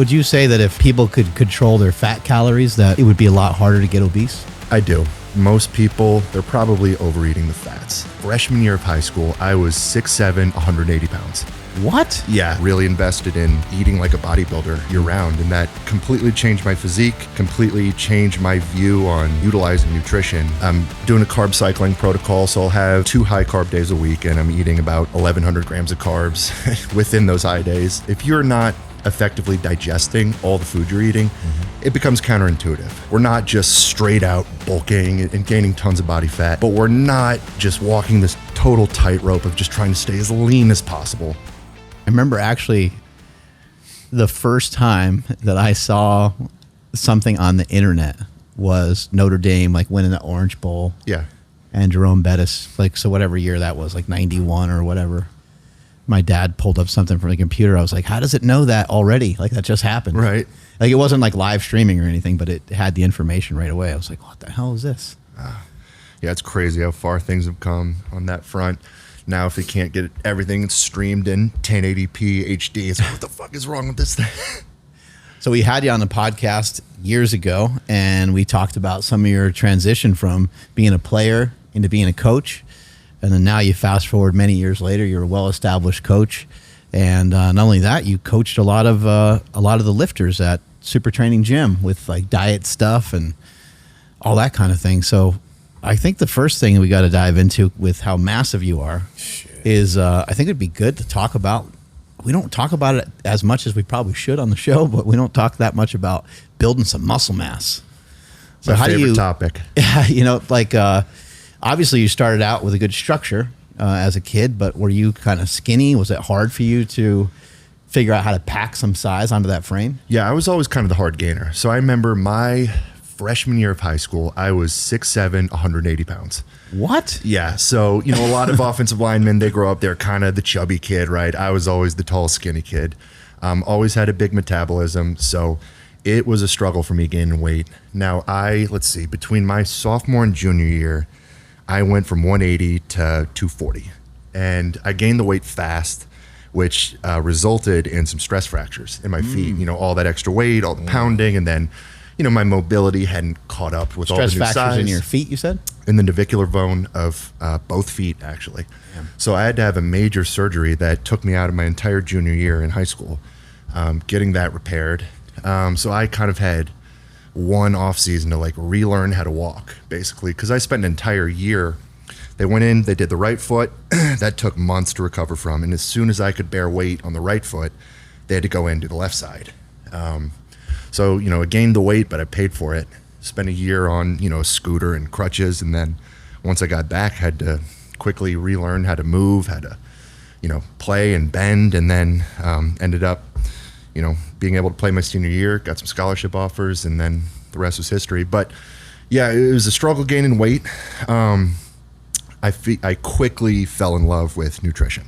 Would you say that if people could control their fat calories, that it would be a lot harder to get obese? I do. Most people, they're probably overeating the fats. Freshman year of high school, I was 6'7", 180 pounds. What? Yeah, really invested in eating like a bodybuilder year round, and that completely changed my physique, completely changed my view on utilizing nutrition. I'm doing a carb cycling protocol, so I'll have 2 high carb days a week, and I'm eating about 1,100 grams of carbs within those high days. If you're not effectively digesting all the food you're eating, it becomes counterintuitive. We're not just straight out bulking and gaining tons of body fat, but we're not just walking this total tightrope of just trying to stay as lean as possible. I remember actually the first time that I saw something on the internet was Notre Dame like winning the Orange Bowl. Yeah. And Jerome Bettis, like, so whatever year that was, like 91 or whatever. My dad pulled up something from the computer. I was like, how does it know that already? Like, that just happened. Right. Like, it wasn't like live streaming or anything, but it had the information right away. I was like, what the hell is this? Yeah, it's crazy how far things have come on that front. Now, if they can't get everything streamed in 1080p HD, it's like, what the fuck is wrong with this thing? So we had you on the podcast years ago, and we talked about some of your transition from being a player into being a coach. And then now you fast forward many years later, you're a well-established coach. And not only that, you coached a lot of the lifters at Super Training Gym with like diet stuff and all that kind of thing. So I think the first thing we got to dive into with how massive you are is I think it'd be good to talk about, we don't talk about it as much as we probably should on the show, but we don't talk that much about building some muscle mass. So My favorite topic. Yeah, you know, like obviously you started out with a good structure as a kid, but were you kind of skinny? Was it hard for you to figure out how to pack some size onto that frame? Yeah, I was always kind of the hard gainer. So I remember my freshman year of high school, I was 6'7", 180 pounds. What? Yeah, so, you know, a lot of offensive linemen, they grow up, they're kind of the chubby kid, right? I was always the tall, skinny kid. Always had a big metabolism, so it was a struggle for me gaining weight. Now, let's see, between my sophomore and junior year, I went from 180 to 240, and I gained the weight fast, which resulted in some stress fractures in my feet. You know, all that extra weight, all the pounding, and then, you know, my mobility hadn't caught up with all the new Stress fractures size. in your feet, you said? In the navicular bone of both feet, actually. Damn. So I had to have a major surgery that took me out of my entire junior year in high school, getting that repaired. So I kind of had one off season to like relearn how to walk, basically, because I spent an entire year. They went in, they did the right foot. That took months to recover from. And as soon as I could bear weight on the right foot, they had to go in and do the left side. So, you know, I gained the weight, but I paid for it. Spent a year on, you know, a scooter and crutches. And then once I got back, had to quickly relearn how to move, how to, you know, play and bend. And then ended up, you know, being able to play my senior year, got some scholarship offers, and then the rest was history. But yeah, it was a struggle gaining weight. I quickly fell in love with nutrition.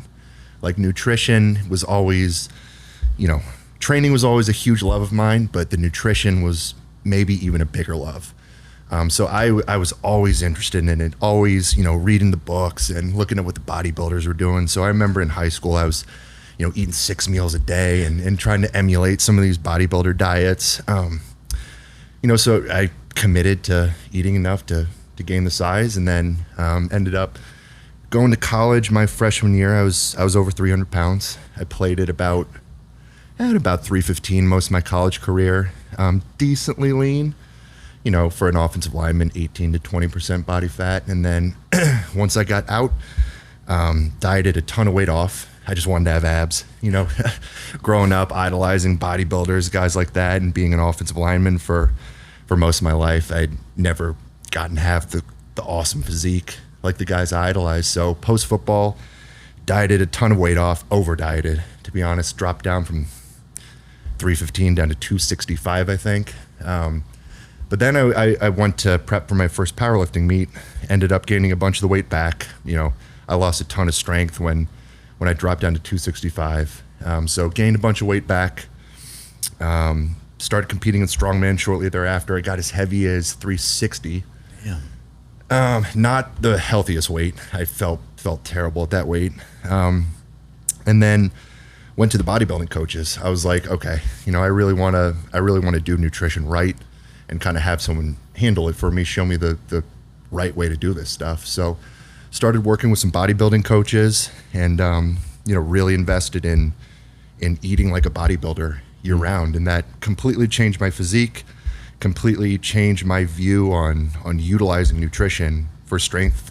Like, nutrition was always, you know, training was always a huge love of mine, but the nutrition was maybe even a bigger love. So I was always interested in it, always, you know, reading the books and looking at what the bodybuilders were doing. So I remember in high school, I was, you know, eating 6 meals a day and trying to emulate some of these bodybuilder diets. You know, so I committed to eating enough to gain the size, and then ended up going to college. My freshman year, I was over 300 pounds. I played at about 315 most of my college career. Decently lean, you know, for an offensive lineman, 18 to 20% body fat. And then once I got out, dieted a ton of weight off. I just wanted to have abs, you know. Growing up, idolizing bodybuilders, guys like that, and being an offensive lineman for most of my life, I'd never gotten half the awesome physique like the guys I idolized. So post-football, dieted a ton of weight off, over-dieted, to be honest, dropped down from 315 down to 265, I think. But then I went to prep for my first powerlifting meet, ended up gaining a bunch of the weight back. You know, I lost a ton of strength when I dropped down to 265. So gained a bunch of weight back. Started competing in strongman shortly thereafter. I got as heavy as 360. Damn. Not the healthiest weight. I felt terrible at that weight. And then went to the bodybuilding coaches. I was like, okay, I really want to do nutrition right and kind of have someone handle it for me, show me the right way to do this stuff. So started working with some bodybuilding coaches and, really invested in eating like a bodybuilder year round. And that completely changed my physique, completely changed my view on utilizing nutrition for strength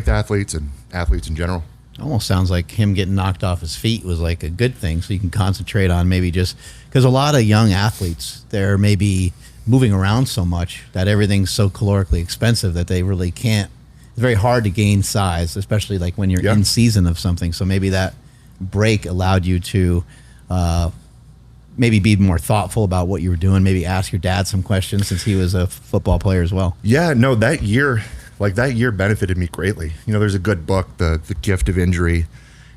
athletes and athletes in general. Almost sounds like him getting knocked off his feet was like a good thing, so you can concentrate on maybe just because a lot of young athletes, they're maybe moving around so much that everything's so calorically expensive that they really can't. It's very hard to gain size, especially like when you're in season of something. So maybe that break allowed you to maybe be more thoughtful about what you were doing, maybe ask your dad some questions since he was a football player as well. Yeah, no, that year benefited me greatly. There's a good book, The Gift of Injury,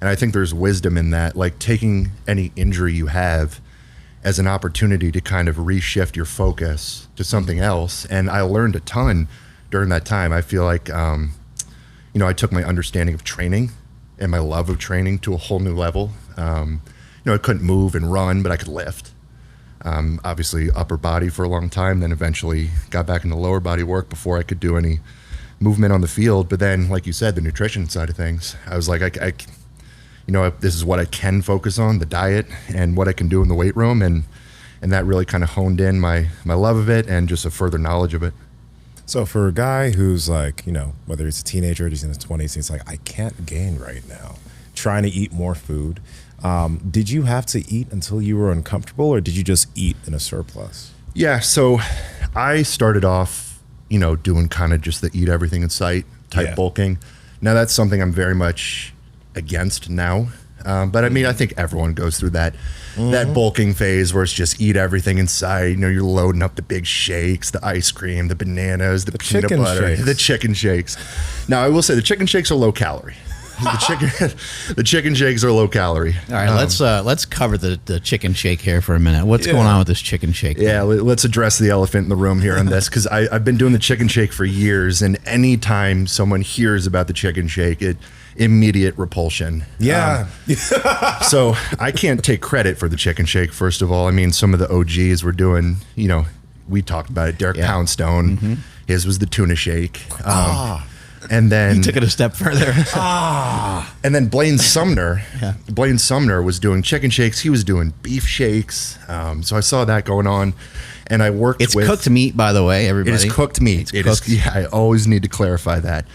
and I think there's wisdom in that, like taking any injury you have as an opportunity to kind of reshift your focus to something else. And I learned a ton during that time. I feel like, I took my understanding of training and my love of training to a whole new level. I couldn't move and run, but I could lift. Obviously upper body for a long time, then eventually got back into lower body work before I could do any movement on the field. But then, like you said, the nutrition side of things, I was like, this is what I can focus on, the diet and what I can do in the weight room. And that really kind of honed in my love of it and just a further knowledge of it. So for a guy who's like, whether he's a teenager or he's in his 20s, he's like, I can't gain right now, trying to eat more food. Did you have to eat until you were uncomfortable, or did you just eat in a surplus? Yeah, so I started off, doing kind of just the eat everything in sight type bulking. Now that's something I'm very much against now. But I mean, I think everyone goes through that bulking phase where it's just eat everything in sight. You're loading up the big shakes, the ice cream, the bananas, the peanut butter, the chicken shakes. Now I will say the chicken shakes are low calorie. The chicken shakes are low calorie. All right, let's cover the chicken shake here for a minute. What's going on with this chicken shake? Yeah, let's address the elephant in the room here on this, because I've been doing the chicken shake for years, and anytime someone hears about the chicken shake, immediate repulsion. Yeah. So I can't take credit for the chicken shake, first of all. I mean, some of the OGs were doing, we talked about it, Derek Poundstone, his was the tuna shake. And then he took it a step further. And then Blaine Sumner was doing chicken shakes. He was doing beef shakes. So I saw that going on, and I worked with cooked meat, by the way, everybody. It is cooked meat. I always need to clarify that.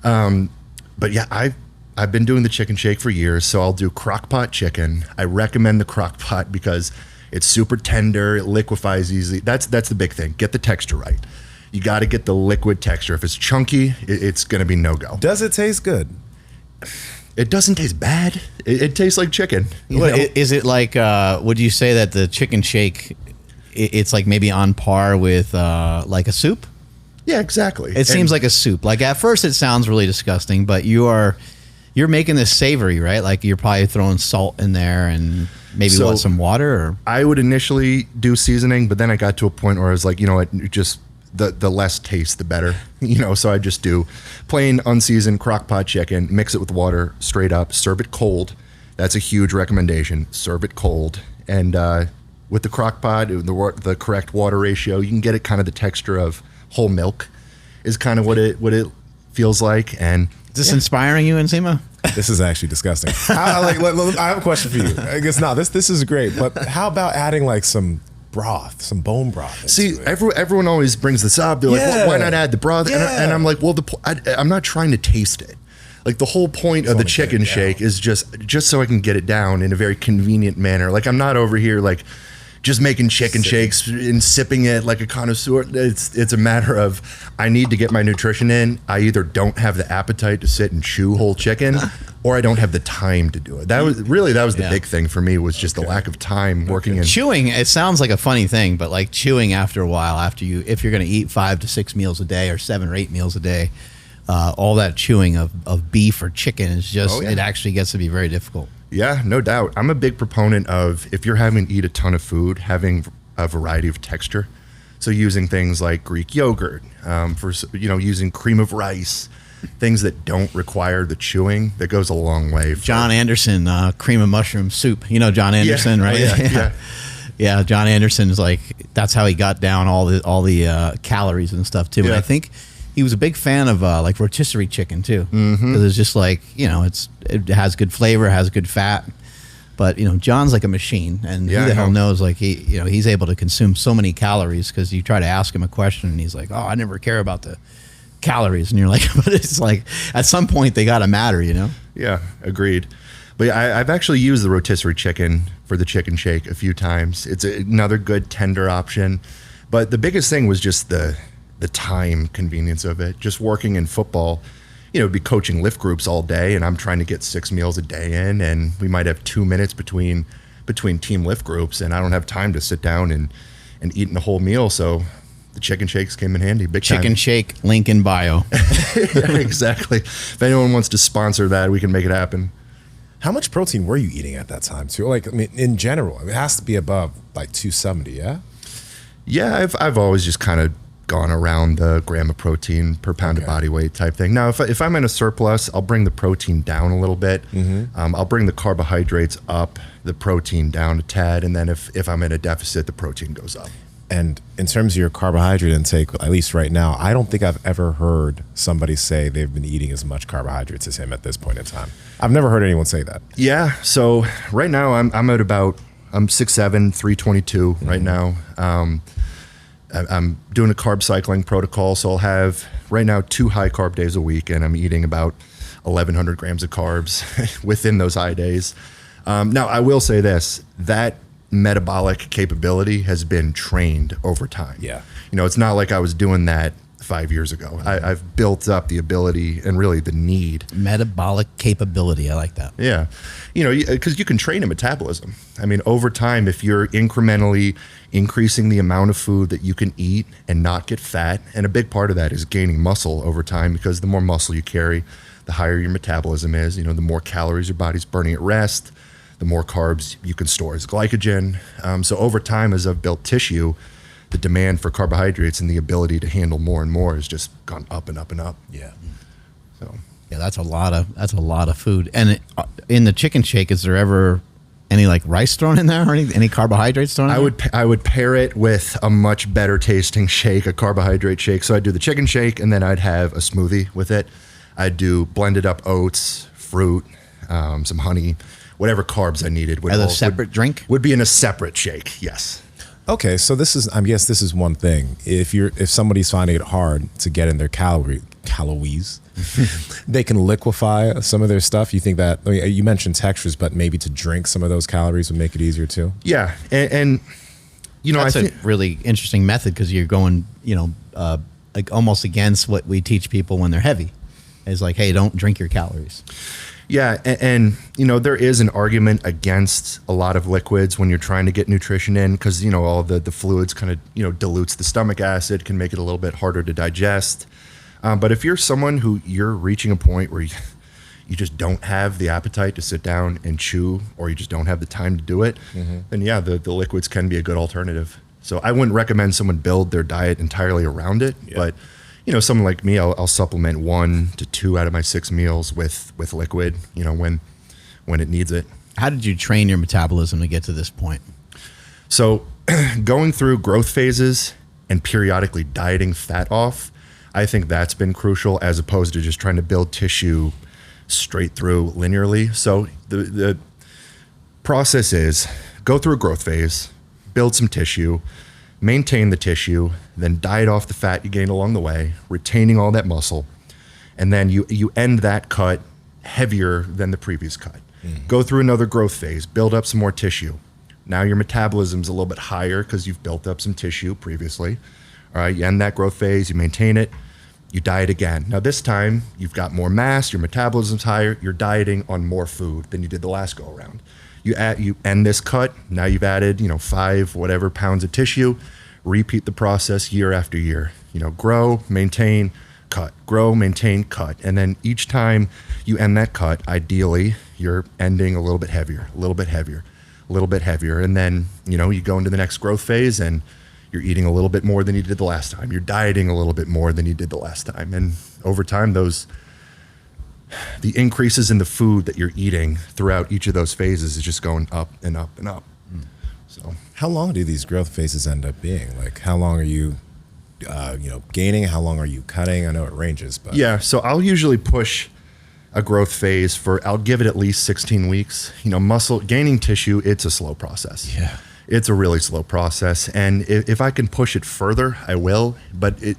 But yeah, I've been doing the chicken shake for years. So I'll do crock pot chicken. I recommend the crock pot because it's super tender. It liquefies easily. That's the big thing. Get the texture right. You got to get the liquid texture. If it's chunky, it's going to be no-go. Does it taste good? It doesn't taste bad. It tastes like chicken. Is it like, would you say that the chicken shake, it's like maybe on par with like a soup? Yeah, exactly. It seems like a soup. Like at first it sounds really disgusting, but you're making this savory, right? Like you're probably throwing salt in there and maybe some water? Or? I would initially do seasoning, but then I got to a point where I was like, just the less taste, the better. So I just do plain unseasoned crock pot chicken, mix it with water straight up, serve it cold. That's a huge recommendation. Serve it cold. And with the crock pot, the correct water ratio, you can get it kind of the texture of whole milk is kind of what it feels like. And is this inspiring you, Nsima? This is actually disgusting. I have a question for you. I guess this is great, but how about adding like some broth, some bone broth? See, everyone always brings this up. They're like, well, why not add the broth? Yeah. And I'm like, well, I'm not trying to taste it. Like the whole point of the chicken shake is just so I can get it down in a very convenient manner. Like I'm not over here like just making chicken shakes and sipping it like a connoisseur. It's a matter of I need to get my nutrition in. I either don't have the appetite to sit and chew whole chicken, or I don't have the time to do it. That was the big thing for me, was just the lack of time working in. Chewing, it sounds like a funny thing, but like chewing after a while, if you're going to eat 5 to 6 meals a day or 7 or 8 meals a day, all that chewing of beef or chicken is just, it actually gets to be very difficult. Yeah, no doubt. I'm a big proponent of, if you're having to eat a ton of food, having a variety of texture. So using things like Greek yogurt, using cream of rice, things that don't require the chewing, that goes a long way. John Anderson, cream of mushroom soup. You know John Anderson, right? Oh, yeah. Yeah, John Anderson is like, that's how he got down all the calories and stuff too. And I think he was a big fan of like rotisserie chicken too, because it's just like, you know, it has good flavor, has good fat. But you know, John's like a machine, and who the hell knows? Like he's able to consume so many calories, because you try to ask him a question and he's like, "Oh, I never care about the calories," and you're like, "But it's like at some point they got to matter, you know?" Yeah, agreed. But I've actually used the rotisserie chicken for the chicken shake a few times. It's another good tender option. But the biggest thing was just the time convenience of it. Just working in football, you know, be coaching lift groups all day, and I'm trying to get 6 meals a day in, and we might have 2 minutes between team lift groups, and I don't have time to sit down and eat in a whole meal. So the chicken shakes came in handy. Big Chicken time. shake, link in bio. Yeah, exactly. If anyone wants to sponsor that, we can make it happen. How much protein were you eating at that time too? Like, I mean, in general, it has to be above like 270, yeah? Yeah, I've always just kind of gone around the gram of protein per pound of body weight type thing. Now, if I'm in a surplus, I'll bring the protein down a little bit. I'll bring the carbohydrates up, the protein down a tad, and then if I'm in a deficit, the protein goes up. And in terms of your carbohydrate intake, at least right now, I don't think I've ever heard somebody say they've been eating as much carbohydrates as him at this point in time. I've never heard anyone say that. Yeah. So right now I'm at about 6'7", 322 right now. I'm doing a carb cycling protocol, so I'll have right now 2 high carb days a week, and I'm eating about 1,100 grams of carbs within those high days. Now I will say this, that metabolic capability has been trained over time. Yeah. You know, it's not like I was doing that 5 years ago. I've built up the ability and really the need. Metabolic capability. I like that. Yeah. You know, because you can train a metabolism. I mean, over time, if you're incrementally increasing the amount of food that you can eat and not get fat, and a big part of that is gaining muscle over time, because the more muscle you carry, the higher your metabolism is. You know, the more calories your body's burning at rest, the more carbs you can store as glycogen. So over time, as I've built tissue, the demand for carbohydrates and the ability to handle more and more has just gone up and up and up. Yeah. So yeah, that's a lot of food. And in the chicken shake, is there ever any like rice thrown in there, or any carbohydrates thrown in there? I would pair it with a much better tasting shake, a carbohydrate shake. So I'd do the chicken shake, and then I'd have a smoothie with it. I'd do blended up oats, fruit, some honey, whatever carbs I needed. As a separate drink? Would be in a separate shake, yes. Okay, so I guess this is one thing. If somebody's finding it hard to get in their calories, they can liquefy some of their stuff. You think that, I mean, you mentioned textures, but maybe to drink some of those calories would make it easier too? Yeah, and you know, that's a really interesting method, because you're going, you know, like almost against what we teach people when they're heavy. It's like, hey, don't drink your calories. Yeah, and you know, there is an argument against a lot of liquids when you're trying to get nutrition in, because you know, all the fluids kind of, you know, dilutes the stomach acid, can make it a little bit harder to digest. But if you're someone who you're reaching a point where you just don't have the appetite to sit down and chew, or you just don't have the time to do it, then yeah, the liquids can be a good alternative. So I wouldn't recommend someone build their diet entirely around it, but you know, someone like me, I'll supplement 1 to 2 out of my 6 meals with liquid, you know, when it needs it. How did you train your metabolism to get to this point? So going through growth phases and periodically dieting fat off, I think that's been crucial, as opposed to just trying to build tissue straight through linearly. So the process is go through a growth phase, build some tissue, maintain the tissue, then diet off the fat you gained along the way, retaining all that muscle, and then you end that cut heavier than the previous cut. Go through another growth phase, build up some more tissue. Now your metabolism's a little bit higher because you've built up some tissue previously. All right, you end that growth phase, you maintain it, you diet again. Now this time you've got more mass, your metabolism's higher, you're dieting on more food than you did the last go around. You end this cut, now you've added, you know, 5 whatever pounds of tissue. Repeat the process year after year. You know, grow, maintain, cut, grow, maintain, cut. And then each time you end that cut, ideally, you're ending a little bit heavier, a little bit heavier, a little bit heavier. And then, you know, you go into the next growth phase and you're eating a little bit more than you did the last time. You're dieting a little bit more than you did the last time. And over time, those the increases in the food that you're eating throughout each of those phases is just going up and up and up. So how long do these growth phases end up being? Like, how long are you, gaining? How long are you cutting? I know it ranges, but yeah, so I'll usually push a growth phase I'll give it at least 16 weeks. Muscle gaining tissue, it's a slow process. Yeah. It's a really slow process. And if I can push it further, I will. But a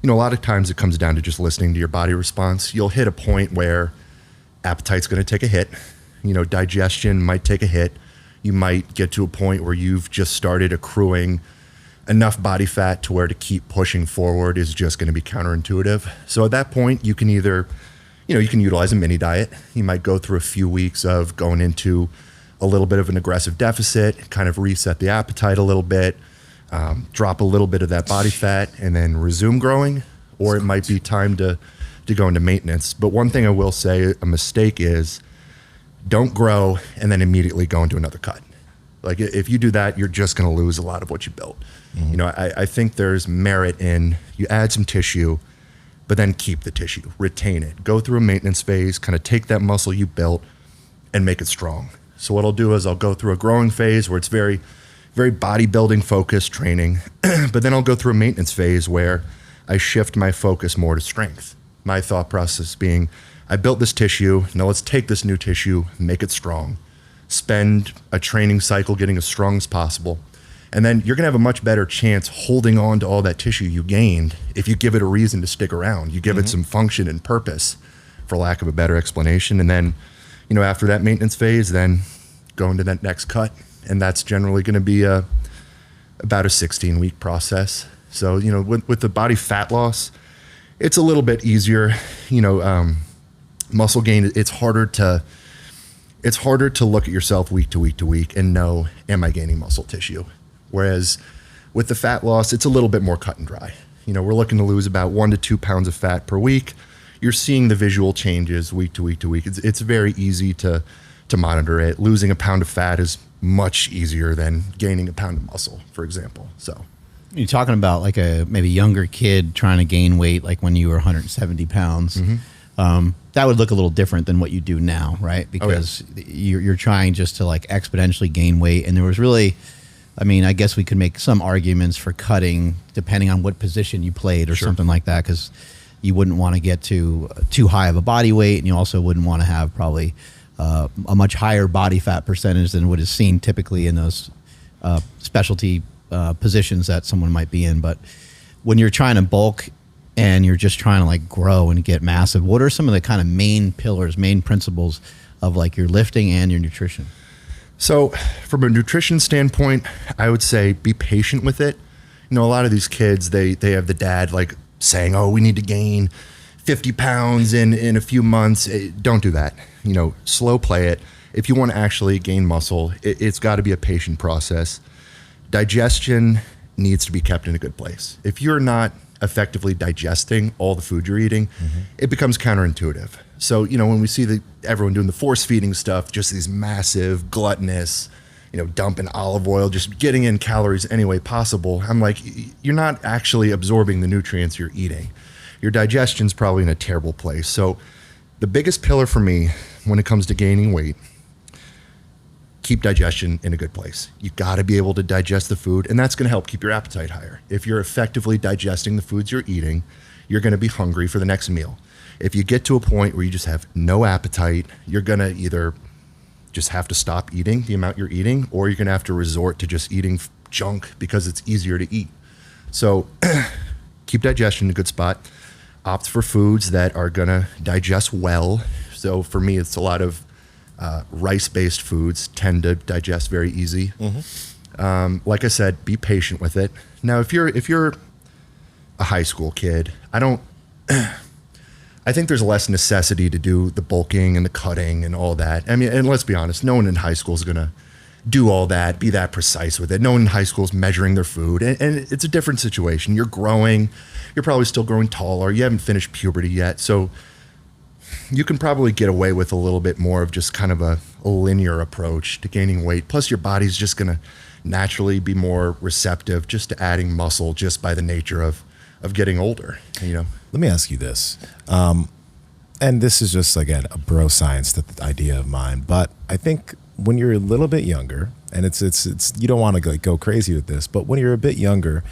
lot of times it comes down to just listening to your body response. You'll hit a point where appetite's going to take a hit. Digestion might take a hit. You might get to a point where you've just started accruing enough body fat to where to keep pushing forward is just going to be counterintuitive. So at that point, you can either, you can utilize a mini diet. You might go through a few weeks of going into a little bit of an aggressive deficit, kind of reset the appetite a little bit, drop a little bit of that body fat, and then resume growing. Or it might be time to go into maintenance. But one thing I will say, a mistake is don't grow and then immediately go into another cut. Like if you do that, you're just going to lose a lot of what you built. Mm-hmm. I think there's merit in you add some tissue, but then keep the tissue, retain it, go through a maintenance phase, kind of take that muscle you built and make it strong. So what I'll do is I'll go through a growing phase where it's very, very bodybuilding focused training, but then I'll go through a maintenance phase where I shift my focus more to strength. My thought process being, I built this tissue, now let's take this new tissue, make it strong, spend a training cycle getting as strong as possible. And then you're gonna have a much better chance holding on to all that tissue you gained if you give it a reason to stick around. You give it some function and purpose, for lack of a better explanation. And then, after that maintenance phase, then go into that next cut. And that's generally gonna be about a 16-week process. So, with the body fat loss, it's a little bit easier. Muscle gain, it's harder to look at yourself week to week to week and know, am I gaining muscle tissue? Whereas with the fat loss, it's a little bit more cut and dry. We're looking to lose about 1 to 2 pounds of fat per week. You're seeing the visual changes week to week to week. It's very easy to monitor it. Losing a pound of fat is much easier than gaining a pound of muscle, for example. So you're talking about like a maybe younger kid trying to gain weight, like when you were 170 pounds. That would look a little different than what you do now, right? Because you're trying just to like exponentially gain weight. And there was really, I guess we could make some arguments for cutting depending on what position you played or something like that, because you wouldn't want to get to too high of a body weight, and you also wouldn't want to have probably a much higher body fat percentage than what is seen typically in those specialty positions that someone might be in. But when you're trying to bulk and you're just trying to like grow and get massive, what are some of the kind of main pillars, main principles of like your lifting and your nutrition? So from a nutrition standpoint, I would say be patient with it. A lot of these kids, they have the dad like saying, oh, we need to gain 50 pounds in a few months. Don't do that. Slow play it. If you want to actually gain muscle, it's got to be a patient process. Digestion needs to be kept in a good place. If you're not effectively digesting all the food you're eating, it becomes counterintuitive. So, when we see everyone doing the force feeding stuff, just these massive, gluttonous, dumping olive oil, just getting in calories any way possible, I'm like, you're not actually absorbing the nutrients you're eating. Your digestion's probably in a terrible place. So the biggest pillar for me when it comes to gaining weight, keep digestion in a good place. You got to be able to digest the food, and that's going to help keep your appetite higher. If you're effectively digesting the foods you're eating, you're going to be hungry for the next meal. If you get to a point where you just have no appetite, you're going to either just have to stop eating the amount you're eating, or you're going to have to resort to just eating junk because it's easier to eat. So keep digestion in a good spot. Opt for foods that are going to digest well. So for me, it's a lot of rice-based foods tend to digest very easy. Like I said, be patient with it. Now, if you're a high school kid, I think there's less necessity to do the bulking and the cutting and all that. And let's be honest, no one in high school is going to do all that, be that precise with it. No one in high school is measuring their food, and it's a different situation. You're growing, you're probably still growing taller. You haven't finished puberty yet, so you can probably get away with a little bit more of just kind of a linear approach to gaining weight. Plus, your body's just going to naturally be more receptive just to adding muscle just by the nature of getting older. Let me ask you this. and this is just, again, a bro science idea of mine, but I think when you're a little bit younger, and it's you don't want to go crazy with this, but when you're a bit younger,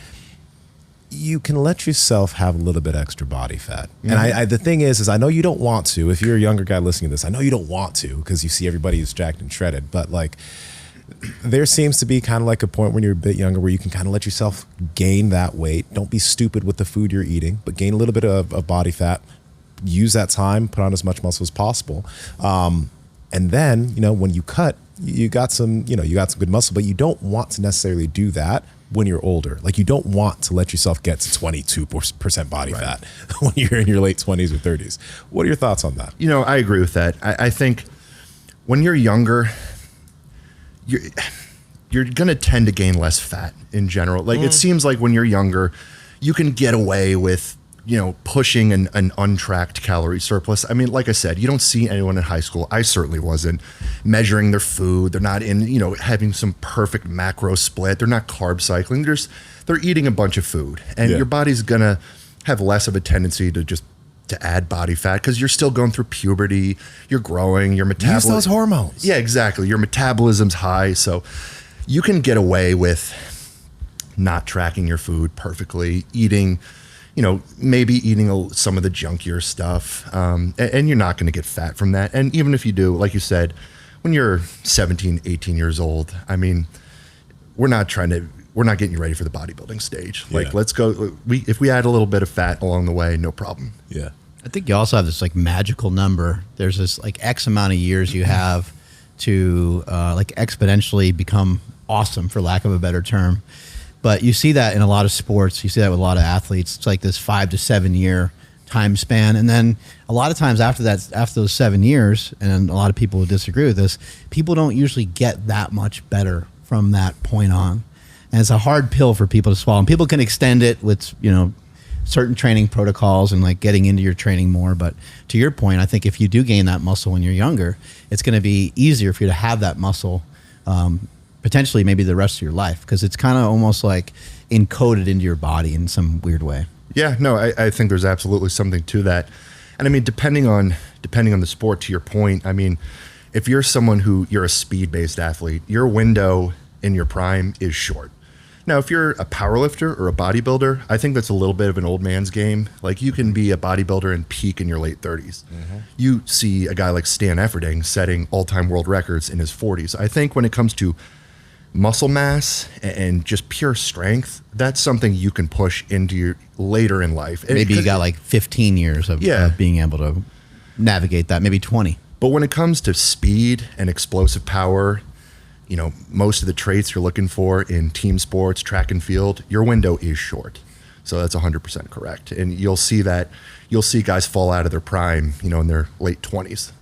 you can let yourself have a little bit extra body fat. Mm-hmm. And the thing is I know you don't want to. If you're a younger guy listening to this, I know you don't want to because you see everybody who's jacked and shredded. But like, there seems to be kind of like a point when you're a bit younger where you can kind of let yourself gain that weight. Don't be stupid with the food you're eating, but gain a little bit of body fat. Use that time, put on as much muscle as possible. And then, when you cut, you got some good muscle, but you don't want to necessarily do that when you're older. Like, you don't want to let yourself get to 22% body fat when you're in your late 20s or 30s. What are your thoughts on that? I agree with that. I think when you're younger, you're going to tend to gain less fat in general. Like, it seems like when you're younger, you can get away with pushing an untracked calorie surplus. I mean, like I said, you don't see anyone in high school, I certainly wasn't, measuring their food. They're not in, having some perfect macro split. They're not carb cycling. They're eating a bunch of food. And your body's going to have less of a tendency to add body fat because you're still going through puberty. You're growing. Your metabolism. Use those hormones. Yeah, exactly. Your metabolism's high. So you can get away with not tracking your food perfectly, eating maybe eating some of the junkier stuff, and you're not going to get fat from that. And even if you do, like you said, when you're 17, 18 years old, I mean, we're not getting you ready for the bodybuilding stage. Like, let's go. If we add a little bit of fat along the way, no problem. Yeah. I think you also have this like magical number. There's this like X amount of years you have to like exponentially become awesome, for lack of a better term. But you see that in a lot of sports. You see that with a lot of athletes. It's like this 5 to 7 year time span. And then a lot of times after those 7 years, and a lot of people would disagree with this, people don't usually get that much better from that point on. And it's a hard pill for people to swallow. And people can extend it with, certain training protocols and like getting into your training more. But to your point, I think if you do gain that muscle when you're younger, it's going to be easier for you to have that muscle potentially maybe the rest of your life, because it's kind of almost like encoded into your body in some weird way. Yeah, no, I think there's absolutely something to that. And I mean, depending on the sport, to your point, I mean, if you're someone you're a speed-based athlete, your window in your prime is short. Now, if you're a powerlifter or a bodybuilder, I think that's a little bit of an old man's game. Like, you can be a bodybuilder and peak in your late 30s. Mm-hmm. You see a guy like Stan Efferding setting all-time world records in his 40s. I think when it comes to muscle mass and just pure strength, that's something you can push into your later in life. Maybe you got like 15 years of being able to navigate that, maybe 20. But when it comes to speed and explosive power, most of the traits you're looking for in team sports, track and field, your window is short. So that's 100% correct. And you'll see guys fall out of their prime, in their late 20s.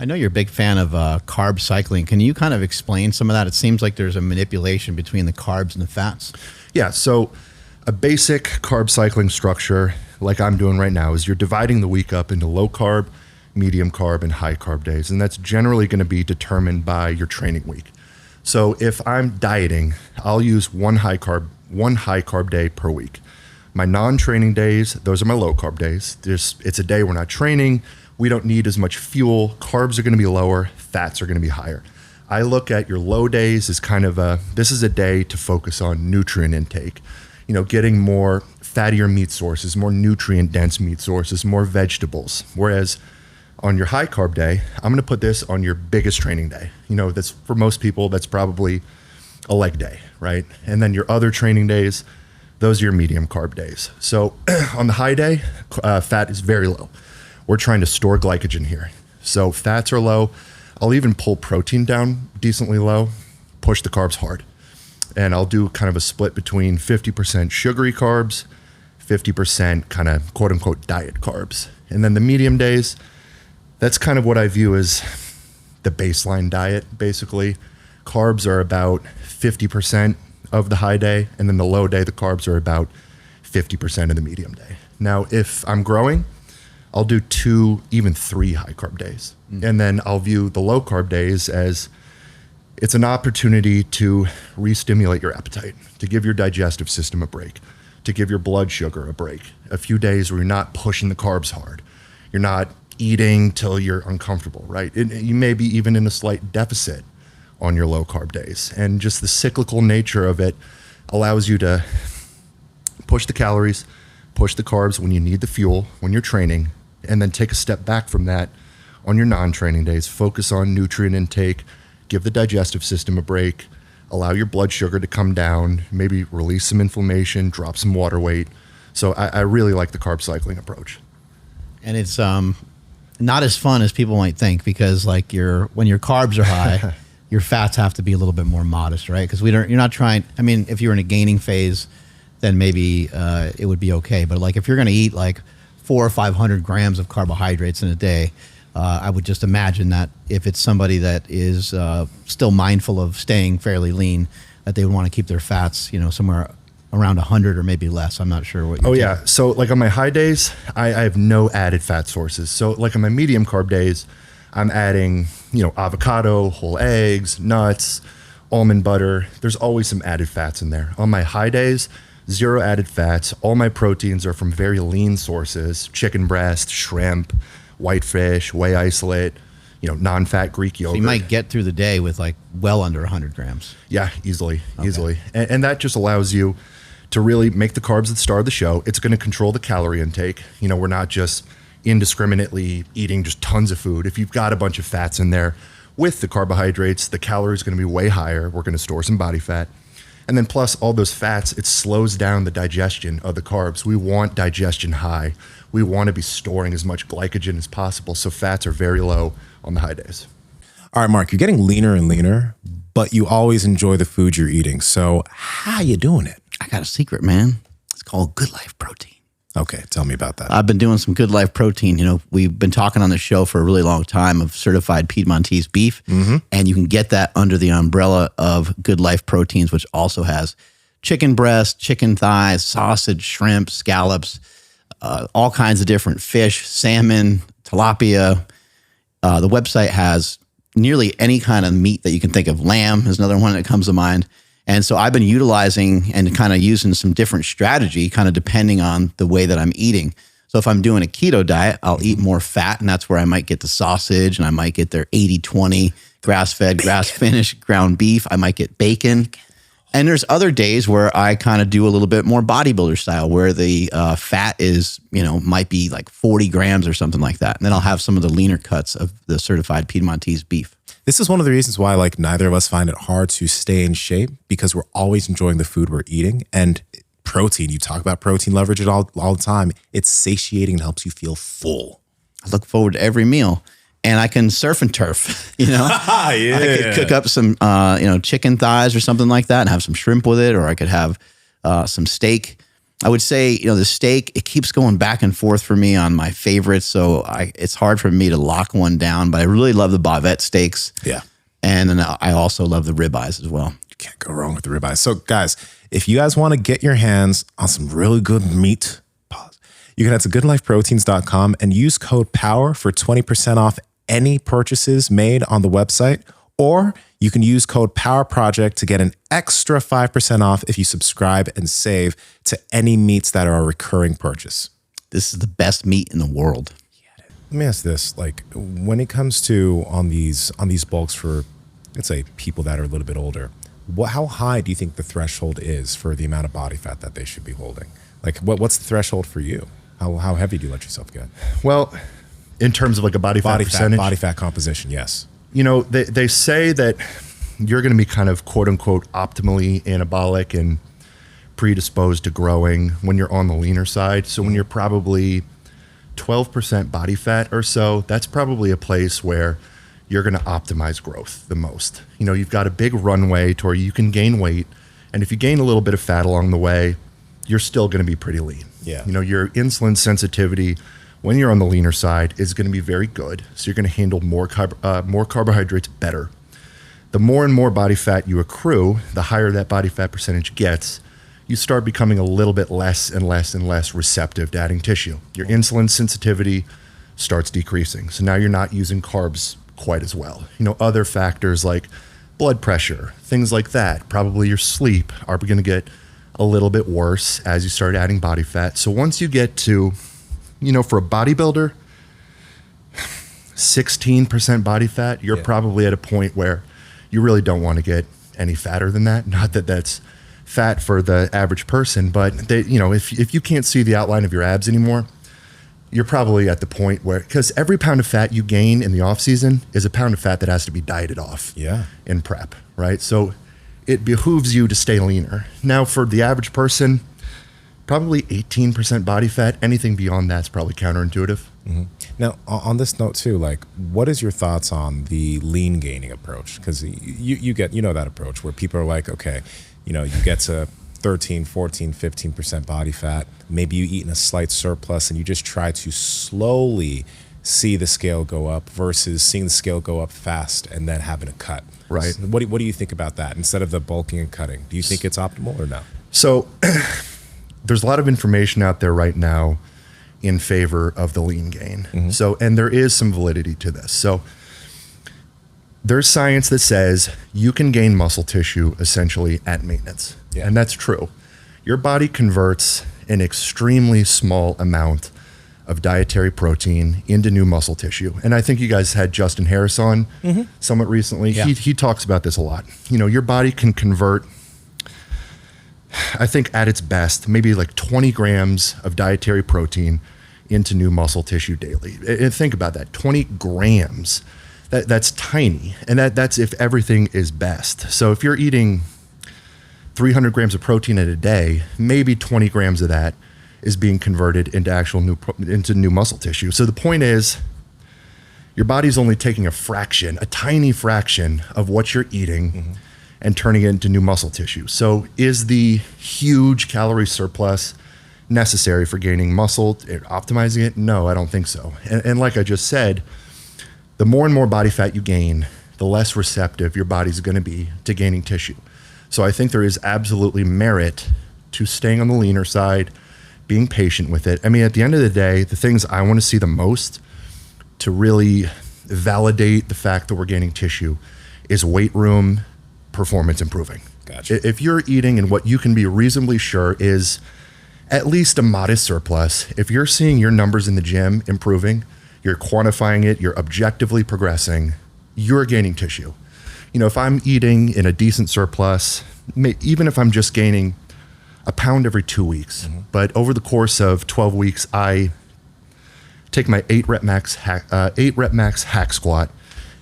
I know you're a big fan of carb cycling. Can you kind of explain some of that? It seems like there's a manipulation between the carbs and the fats. Yeah, so a basic carb cycling structure, like I'm doing right now, is you're dividing the week up into low carb, medium carb, and high carb days. And that's generally going to be determined by your training week. So if I'm dieting, I'll use one high carb day per week. My non-training days, those are my low carb days. It's a day we're not training. We don't need as much fuel. Carbs are going to be lower. Fats are going to be higher. I look at your low days as kind of this is a day to focus on nutrient intake. Getting more fattier meat sources, more nutrient dense meat sources, more vegetables. Whereas on your high carb day, I'm going to put this on your biggest training day. That's for most people, that's probably a leg day, right? And then your other training days, those are your medium carb days. So on the high day, fat is very low. We're trying to store glycogen here. So fats are low. I'll even pull protein down decently low, push the carbs hard. And I'll do kind of a split between 50% sugary carbs, 50% kind of quote unquote diet carbs. And then the medium days, that's kind of what I view as the baseline diet, basically. Carbs are about 50% of the high day, and then the low day, the carbs are about 50% of the medium day. Now, if I'm growing, I'll do 2, even 3 high carb days. And then I'll view the low carb days as it's an opportunity to re-stimulate your appetite, to give your digestive system a break, to give your blood sugar a break. A few days where you're not pushing the carbs hard. You're not eating till you're uncomfortable, right? You may be even in a slight deficit on your low carb days. And just the cyclical nature of it allows you to push the calories, push the carbs when you need the fuel, when you're training, and then take a step back from that on your non-training days. Focus on nutrient intake, give the digestive system a break, allow your blood sugar to come down, maybe release some inflammation, drop some water weight. So I really like the carb cycling approach. And it's not as fun as people might think, because like when your carbs are high, your fats have to be a little bit more modest, right? Because you're not trying. I mean, if you're in a gaining phase, then maybe it would be okay. But like if you're going to eat like 400 or 500 grams of carbohydrates in a day, I would just imagine that if it's somebody that is still mindful of staying fairly lean, that they would want to keep their fats, somewhere around 100 or maybe less. I'm not sure what. Yeah. So like on my high days, I have no added fat sources. So like on my medium carb days, I'm adding, avocado, whole eggs, nuts, almond butter. There's always some added fats in there. On my high days, 0 added fats. All my proteins are from very lean sources: chicken breast, shrimp, whitefish, whey isolate, non-fat Greek yogurt. So you might get through the day with like well under 100 grams. Yeah, easily. And that just allows you to really make the carbs the star of the show. It's going to control the calorie intake. We're not just indiscriminately eating just tons of food. If you've got a bunch of fats in there with the carbohydrates, the calories are going to be way higher. We're going to store some body fat. And then plus all those fats, it slows down the digestion of the carbs. We want digestion high. We want to be storing as much glycogen as possible. So fats are very low on the high days. All right, Mark, you're getting leaner and leaner, but you always enjoy the food you're eating. So how you doing it? I got a secret, man. It's called Good Life Protein. Okay, tell me about that. I've been doing some Good Life Protein. We've been talking on the show for a really long time of certified Piedmontese beef, and you can get that under the umbrella of Good Life Proteins, which also has chicken breast, chicken thighs, sausage, shrimp, scallops, all kinds of different fish, salmon, tilapia. The website has nearly any kind of meat that you can think of. Lamb is another one that comes to mind. And so I've been utilizing and kind of using some different strategy, kind of depending on the way that I'm eating. So if I'm doing a keto diet, I'll eat more fat, and that's where I might get the sausage, and I might get their 80-20 grass-fed, grass-finished ground beef. I might get bacon. And there's other days where I kind of do a little bit more bodybuilder style, where the fat is, might be like 40 grams or something like that. And then I'll have some of the leaner cuts of the certified Piedmontese beef. This is one of the reasons why neither of us find it hard to stay in shape, because we're always enjoying the food we're eating. And protein, you talk about protein leverage all the time. It's satiating and helps you feel full. I look forward to every meal. And I can surf and turf, Yeah. I could cook up some, chicken thighs or something like that and have some shrimp with it, or I could have some steak. I would say, the steak, it keeps going back and forth for me on my favorites. So it's hard for me to lock one down, but I really love the bavette steaks. Yeah. And then I also love the ribeyes as well. You can't go wrong with the ribeyes. So guys, if you guys want to get your hands on some really good meat, you can head to goodlifeproteins.com and use code POWER for 20% off any purchases made on the website, or you can use code POWERPROJECT to get an extra 5% off if you subscribe and save to any meats that are a recurring purchase. This is the best meat in the world. Let me ask this, when it comes to on these bulks for, let's say, people that are a little bit older, how high do you think the threshold is for the amount of body fat that they should be holding? What's the threshold for you? How heavy do you let yourself get? Well, in terms of like a body fat percentage? Body fat composition, yes. They say that you're going to be kind of quote unquote optimally anabolic and predisposed to growing when you're on the leaner side. So when you're probably 12% body fat or so, that's probably a place where you're going to optimize growth the most. You've got a big runway to where you can gain weight. And if you gain a little bit of fat along the way, you're still going to be pretty lean. Yeah. Your insulin sensitivity when you're on the leaner side is going to be very good. So you're going to handle more carbohydrates better. The more and more body fat you accrue, the higher that body fat percentage gets, you start becoming a little bit less and less and less receptive to adding tissue. Your insulin sensitivity starts decreasing. So now you're not using carbs quite as well. Other factors like blood pressure, things like that, probably your sleep are going to get a little bit worse as you start adding body fat. So once you get to, for a bodybuilder, 16% body fat, you're probably at a point where you really don't want to get any fatter than that. Not that that's fat for the average person, but if you can't see the outline of your abs anymore, you're probably at the point where, because every pound of fat you gain in the off season is a pound of fat that has to be dieted off in prep, right? So it behooves you to stay leaner. Now for the average person, probably 18% body fat. Anything beyond that's probably counterintuitive. Mm-hmm. Now, on this note too, like, what is your thoughts on the lean gaining approach? Because you get that approach where people are like, okay, you get to 13, 14, 15% body fat. Maybe you eat in a slight surplus and you just try to slowly see the scale go up versus seeing the scale go up fast and then having a cut. Right. So what do you think about that instead of the bulking and cutting? Do you think it's optimal or no? So there's a lot of information out there right now in favor of the lean gain. Mm-hmm. So, and there is some validity to this. So there's science that says you can gain muscle tissue essentially at maintenance. Yeah. And that's true. Your body converts an extremely small amount of dietary protein into new muscle tissue. And I think you guys had Justin Harris on somewhat recently. Yeah. He talks about this a lot. Your body can convert, I think at its best, maybe like 20 grams of dietary protein into new muscle tissue daily. And think about that, 20 grams. That's tiny. And that's if everything is best. So if you're eating 300 grams of protein in a day, maybe 20 grams of that is being converted into actual new muscle tissue. So the point is, your body's only taking a tiny fraction of what you're eating and turning it into new muscle tissue. So is the huge calorie surplus necessary for gaining muscle, optimizing it? No, I don't think so. And like I just said, the more and more body fat you gain, the less receptive your body's going to be to gaining tissue. So I think there is absolutely merit to staying on the leaner side, being patient with it. I mean, at the end of the day, the things I want to see the most to really validate the fact that we're gaining tissue is weight room performance improving. Gotcha. If you're eating in what you can be reasonably sure is at least a modest surplus, if you're seeing your numbers in the gym improving, you're quantifying it, you're objectively progressing, you're gaining tissue. If I'm eating in a decent surplus, even if I'm just gaining a pound every 2 weeks, but over the course of 12 weeks, I take my 8 rep max hack squat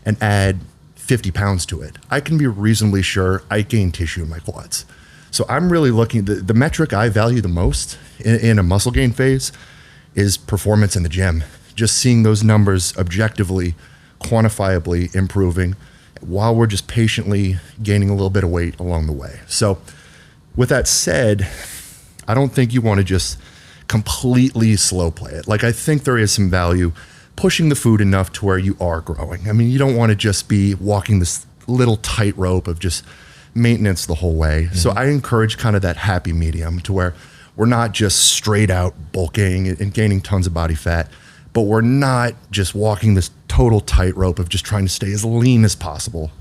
and add 50 pounds to it. I can be reasonably sure I gain tissue in my quads. So I'm really looking, the metric I value the most in a muscle gain phase is performance in the gym. Just seeing those numbers objectively, quantifiably improving while we're just patiently gaining a little bit of weight along the way. So with that said, I don't think you want to just completely slow play it. Like, I think there is some value pushing the food enough to where you are growing. I mean, you don't want to just be walking this little tightrope of just maintenance the whole way. So I encourage kind of that happy medium to where we're not just straight out bulking and gaining tons of body fat, but we're not just walking this total tightrope of just trying to stay as lean as possible.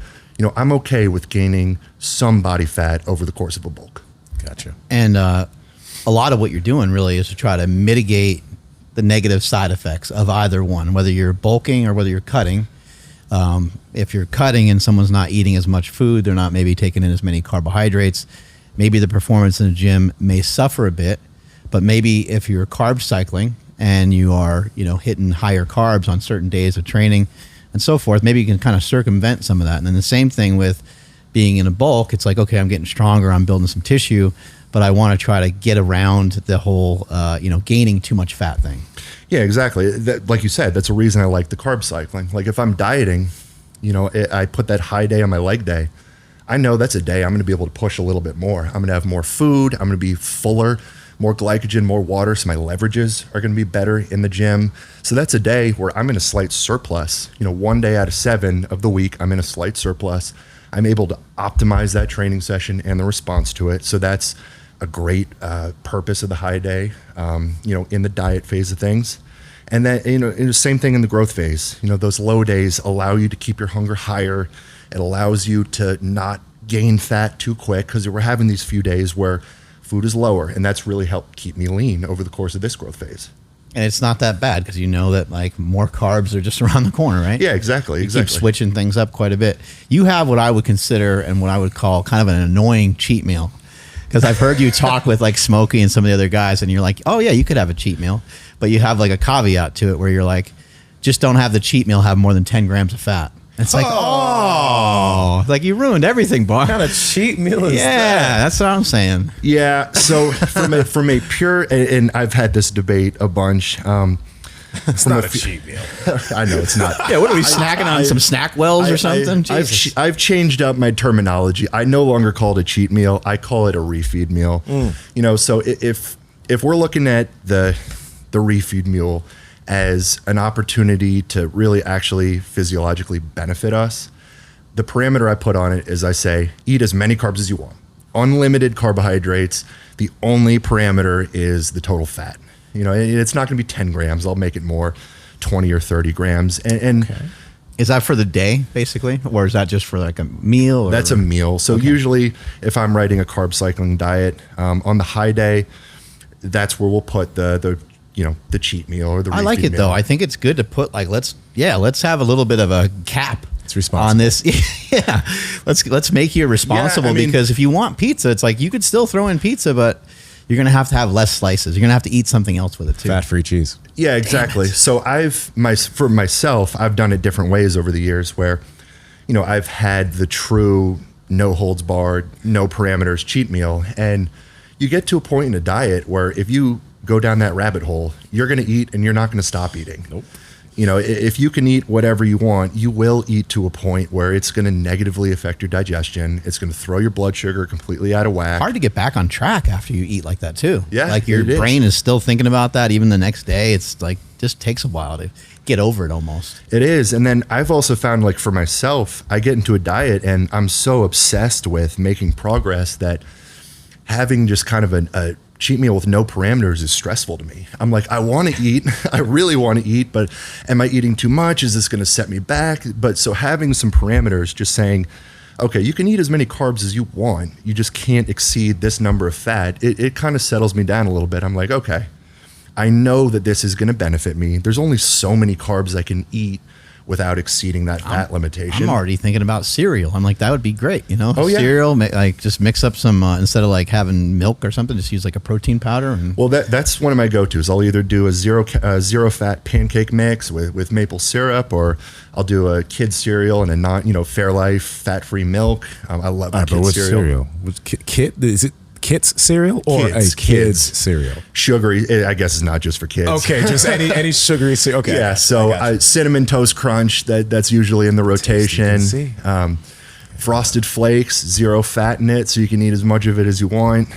I'm okay with gaining some body fat over the course of a bulk. Gotcha. And a lot of what you're doing really is to try to mitigate the negative side effects of either one, whether you're bulking or whether you're cutting. If you're cutting and someone's not eating as much food, they're not maybe taking in as many carbohydrates, maybe the performance in the gym may suffer a bit. But maybe if you're carb cycling and you are, hitting higher carbs on certain days of training and so forth, maybe you can kind of circumvent some of that. And then the same thing with being in a bulk. It's like, okay, I'm getting stronger, I'm building some tissue, but I want to try to get around the whole, gaining too much fat thing. Yeah, exactly. Like you said, that's a reason I like the carb cycling. Like if I'm dieting, I put that high day on my leg day. I know that's a day I'm going to be able to push a little bit more. I'm going to have more food. I'm going to be fuller, more glycogen, more water. So my leverages are going to be better in the gym. So that's a day where I'm in a slight surplus. 1 day out of 7 of the week, I'm in a slight surplus. I'm able to optimize that training session and the response to it. So that's a great purpose of the high day, in the diet phase of things. And then, the same thing in the growth phase. Those low days allow you to keep your hunger higher. It allows you to not gain fat too quick because we're having these few days where food is lower, and that's really helped keep me lean over the course of this growth phase. And it's not that bad because you know that like more carbs are just around the corner, right? Yeah, exactly. You keep switching things up quite a bit. You have what I would consider and what I would call kind of an annoying cheat meal. Because I've heard you talk with like Smokey and some of the other guys, and you're like, oh yeah, you could have a cheat meal, but you have like a caveat to it where you're like, just don't have the cheat meal have more than 10 grams of fat. It's like, like you ruined everything, boy. What kind of cheat meal is that? Yeah, that's what I'm saying. Yeah. So from a pure, and I've had this debate a bunch. It's not a cheat meal. I know it's not. Yeah, what are we snacking on? Some snack wells or something? I've changed up my terminology. I no longer call it a cheat meal. I call it a refeed meal. You know, so if we're looking at the refeed meal as an opportunity to really actually physiologically benefit us, the parameter I put on it is I say, eat as many carbs as you want. Unlimited carbohydrates. The only parameter is the total fat. You know, it's not going to be 10 grams. I'll make it more, 20 or 30 grams. And is that for the day, basically? Or is that just for like a meal? Or? That's a meal. So usually if I'm writing a carb cycling diet, on the high day, that's where we'll put the cheat meal or the I like it meal. though. I think it's good to put like, let's have a little bit of a cap on this. Yeah. Let's make you responsible because if you want pizza, it's like you could still throw in pizza, but you're going to have less slices. You're going to have to eat something else with it too. Fat-free cheese. Yeah, exactly. So for myself, I've done it different ways over the years where, you know, I've had the true no holds barred, no parameters cheat meal. And you get to a point in a diet where if you go down that rabbit hole, you're going to eat and you're not going to stop eating. Nope. You know, if you can eat whatever you want, you will eat to a point where it's going to negatively affect your digestion. It's going to throw your blood sugar completely out of whack. Hard to get back on track after you eat like that too. Yeah, like your brain is still thinking about that even the next day. It's like just takes a while to get over it almost. It is. And then I've also found like for myself, I get into a diet and I'm so obsessed with making progress that having just kind of a cheat meal with no parameters is stressful to me. I'm like, I want to eat. I really want to eat, but am I eating too much? Is this going to set me back? But so having some parameters, just saying, okay, you can eat as many carbs as you want. You just can't exceed this number of fat. It kind of settles me down a little bit. I'm like, okay, I know that this is going to benefit me. There's only so many carbs I can eat without exceeding that fat limitation. I'm already thinking about cereal. I'm like, that would be great, you know? Oh, yeah. Cereal, like just mix up some, instead of like having milk or something, just use like a protein powder. And well, that's one of my go-tos. I'll either do a zero fat pancake mix with maple syrup, or I'll do a kid cereal and a Fairlife fat-free milk. I love my kid cereal. Is it Kit's cereal or kids cereal? Sugary, I guess, is not just for kids. Okay, just any sugary cereal. Okay, yeah. So cinnamon toast crunch, that's usually in the rotation. Frosted Flakes, zero fat in it, so you can eat as much of it as you want.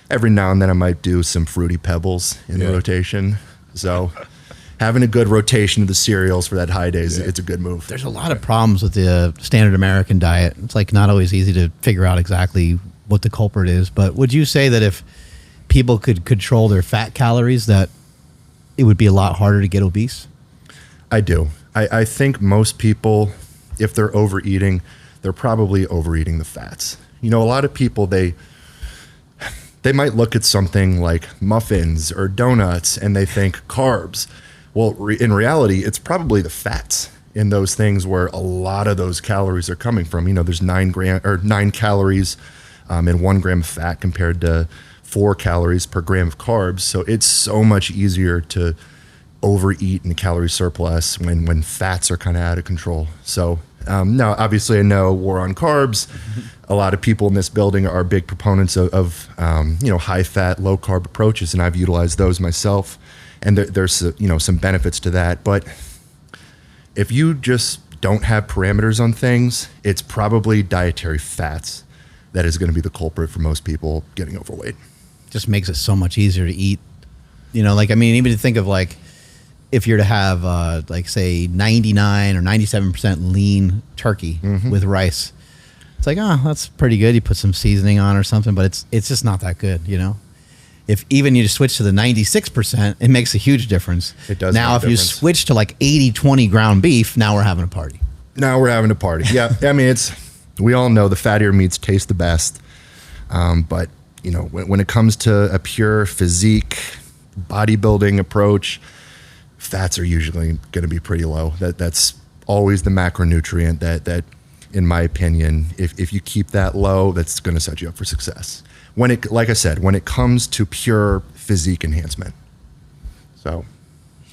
Every now and then I might do some Fruity Pebbles in the rotation. So having a good rotation of the cereals for that high days, it's a good move. There's a lot of problems with the standard American diet. It's like not always easy to figure out exactly what the culprit is, but would you say that if people could control their fat calories, that it would be a lot harder to get obese? I do. I think most people, if they're overeating, they're probably overeating the fats. You know, a lot of people, they might look at something like muffins or donuts and they think carbs. Well, in reality, it's probably the fats in those things where a lot of those calories are coming from. You know, there's 9 calories and 1 gram of fat compared to 4 calories per gram of carbs. So it's so much easier to overeat in calorie surplus when fats are kind of out of control. So now, obviously, I know war on carbs. A lot of people in this building are big proponents of high fat, low carb approaches, and I've utilized those myself. And there's some benefits to that. But if you just don't have parameters on things, it's probably dietary fats that is going to be the culprit for most people getting overweight. Just makes it so much easier to eat. You know, like, I mean, even to think of like, if you're to have like say 99 or 97% lean turkey with rice, it's like, oh, that's pretty good. You put some seasoning on or something, but it's just not that good, you know? If even you just switch to the 96%, it makes a huge difference. It does. Now, if you switch to like 80-20 ground beef, now we're having a party. Now we're having a party. Yeah. I mean, we all know the fattier meats taste the best. But, you know, when it comes to a pure physique, bodybuilding approach, fats are usually going to be pretty low. That's always the macronutrient that in my opinion, if you keep that low, that's going to set you up for success. Like I said, when it comes to pure physique enhancement.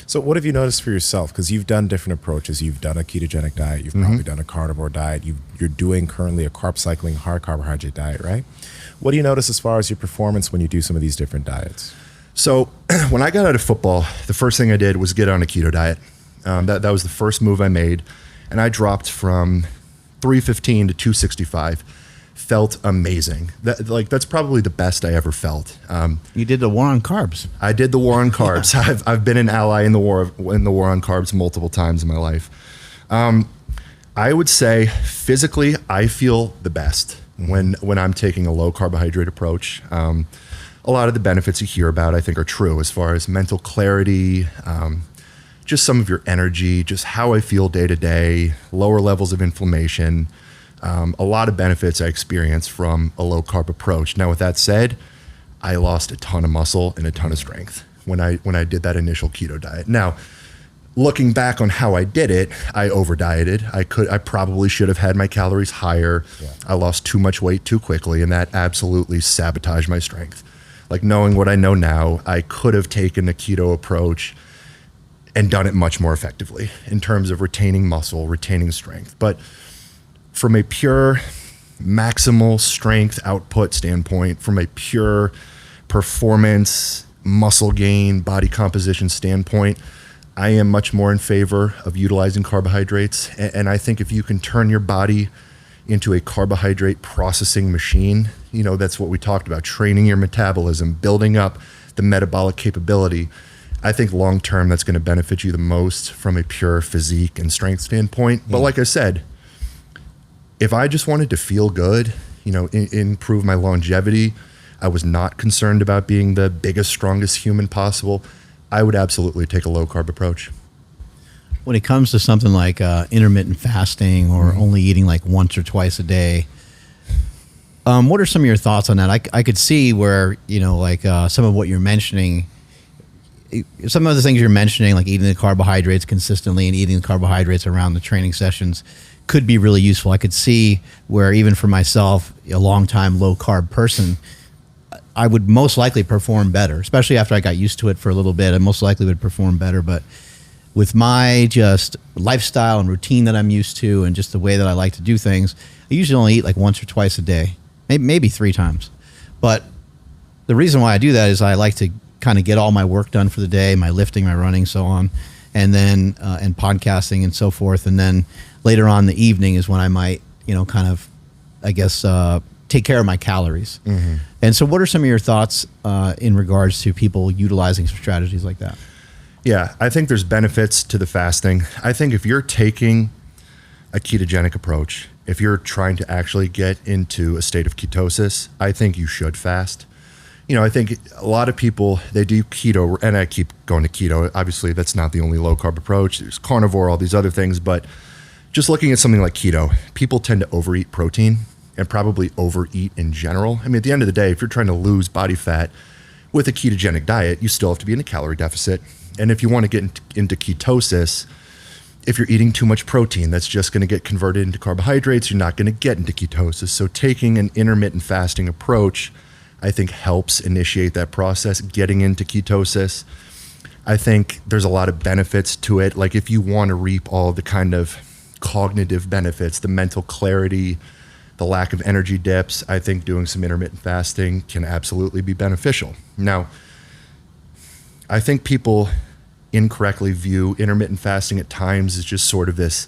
So what have you noticed for yourself? Because you've done different approaches. You've done a ketogenic diet. You've probably done a carnivore diet. You're doing currently a carb cycling, high carbohydrate diet, right? What do you notice as far as your performance when you do some of these different diets? So when I got out of football, the first thing I did was get on a keto diet. That was the first move I made. And I dropped from 315 to 265. Felt amazing. That's probably the best I ever felt. You did the war on carbs. I did the war on carbs. I've been an ally in the war on carbs multiple times in my life. I would say physically, I feel the best when I'm taking a low carbohydrate approach. A lot of the benefits you hear about, I think, are true as far as mental clarity, just some of your energy, just how I feel day to day, lower levels of inflammation. A lot of benefits I experienced from a low carb approach. Now, with that said, I lost a ton of muscle and a ton of strength when I did that initial keto diet. Now, looking back on how I did it, I over dieted. I probably should have had my calories higher. Yeah. I lost too much weight too quickly, and that absolutely sabotaged my strength. Like, knowing what I know now, I could have taken the keto approach and done it much more effectively in terms of retaining muscle, retaining strength. But from a pure maximal strength output standpoint, from a pure performance, muscle gain, body composition standpoint, I am much more in favor of utilizing carbohydrates. And I think if you can turn your body into a carbohydrate processing machine, that's what we talked about, training your metabolism, building up the metabolic capability. I think long term that's going to benefit you the most from a pure physique and strength standpoint. But like I said, if I just wanted to feel good, improve my longevity, I was not concerned about being the biggest, strongest human possible, I would absolutely take a low carb approach. When it comes to something like intermittent fasting or only eating like once or twice a day, what are some of your thoughts on that? I could see where, some of what you're mentioning, some of the things you're mentioning, like eating the carbohydrates consistently and eating the carbohydrates around the training sessions, could be really useful. I could see where even for myself, a long time low carb person, I would most likely perform better, especially after I got used to it for a little bit. I most likely would perform better. But with my just lifestyle and routine that I'm used to and just the way that I like to do things, I usually only eat like once or twice a day, maybe 3 times. But the reason why I do that is I like to kind of get all my work done for the day, my lifting, my running, so on, and then and podcasting and so forth. And then later on in the evening is when I might, take care of my calories. Mm-hmm. And so what are some of your thoughts in regards to people utilizing some strategies like that? Yeah, I think there's benefits to the fasting. I think if you're taking a ketogenic approach, if you're trying to actually get into a state of ketosis, I think you should fast. I think a lot of people, they do keto, and I keep going to keto. Obviously, that's not the only low carb approach. There's carnivore, all these other things, but just looking at something like keto, people tend to overeat protein and probably overeat in general. I mean, at the end of the day, if you're trying to lose body fat with a ketogenic diet, you still have to be in a calorie deficit. And if you want to get into ketosis, if you're eating too much protein, that's just going to get converted into carbohydrates. You're not going to get into ketosis. So taking an intermittent fasting approach, I think, helps initiate that process, getting into ketosis. I think there's a lot of benefits to it. Like if you want to reap all the kind of cognitive benefits, the mental clarity, the lack of energy dips, I think doing some intermittent fasting can absolutely be beneficial. Now, I think people incorrectly view intermittent fasting at times as just sort of this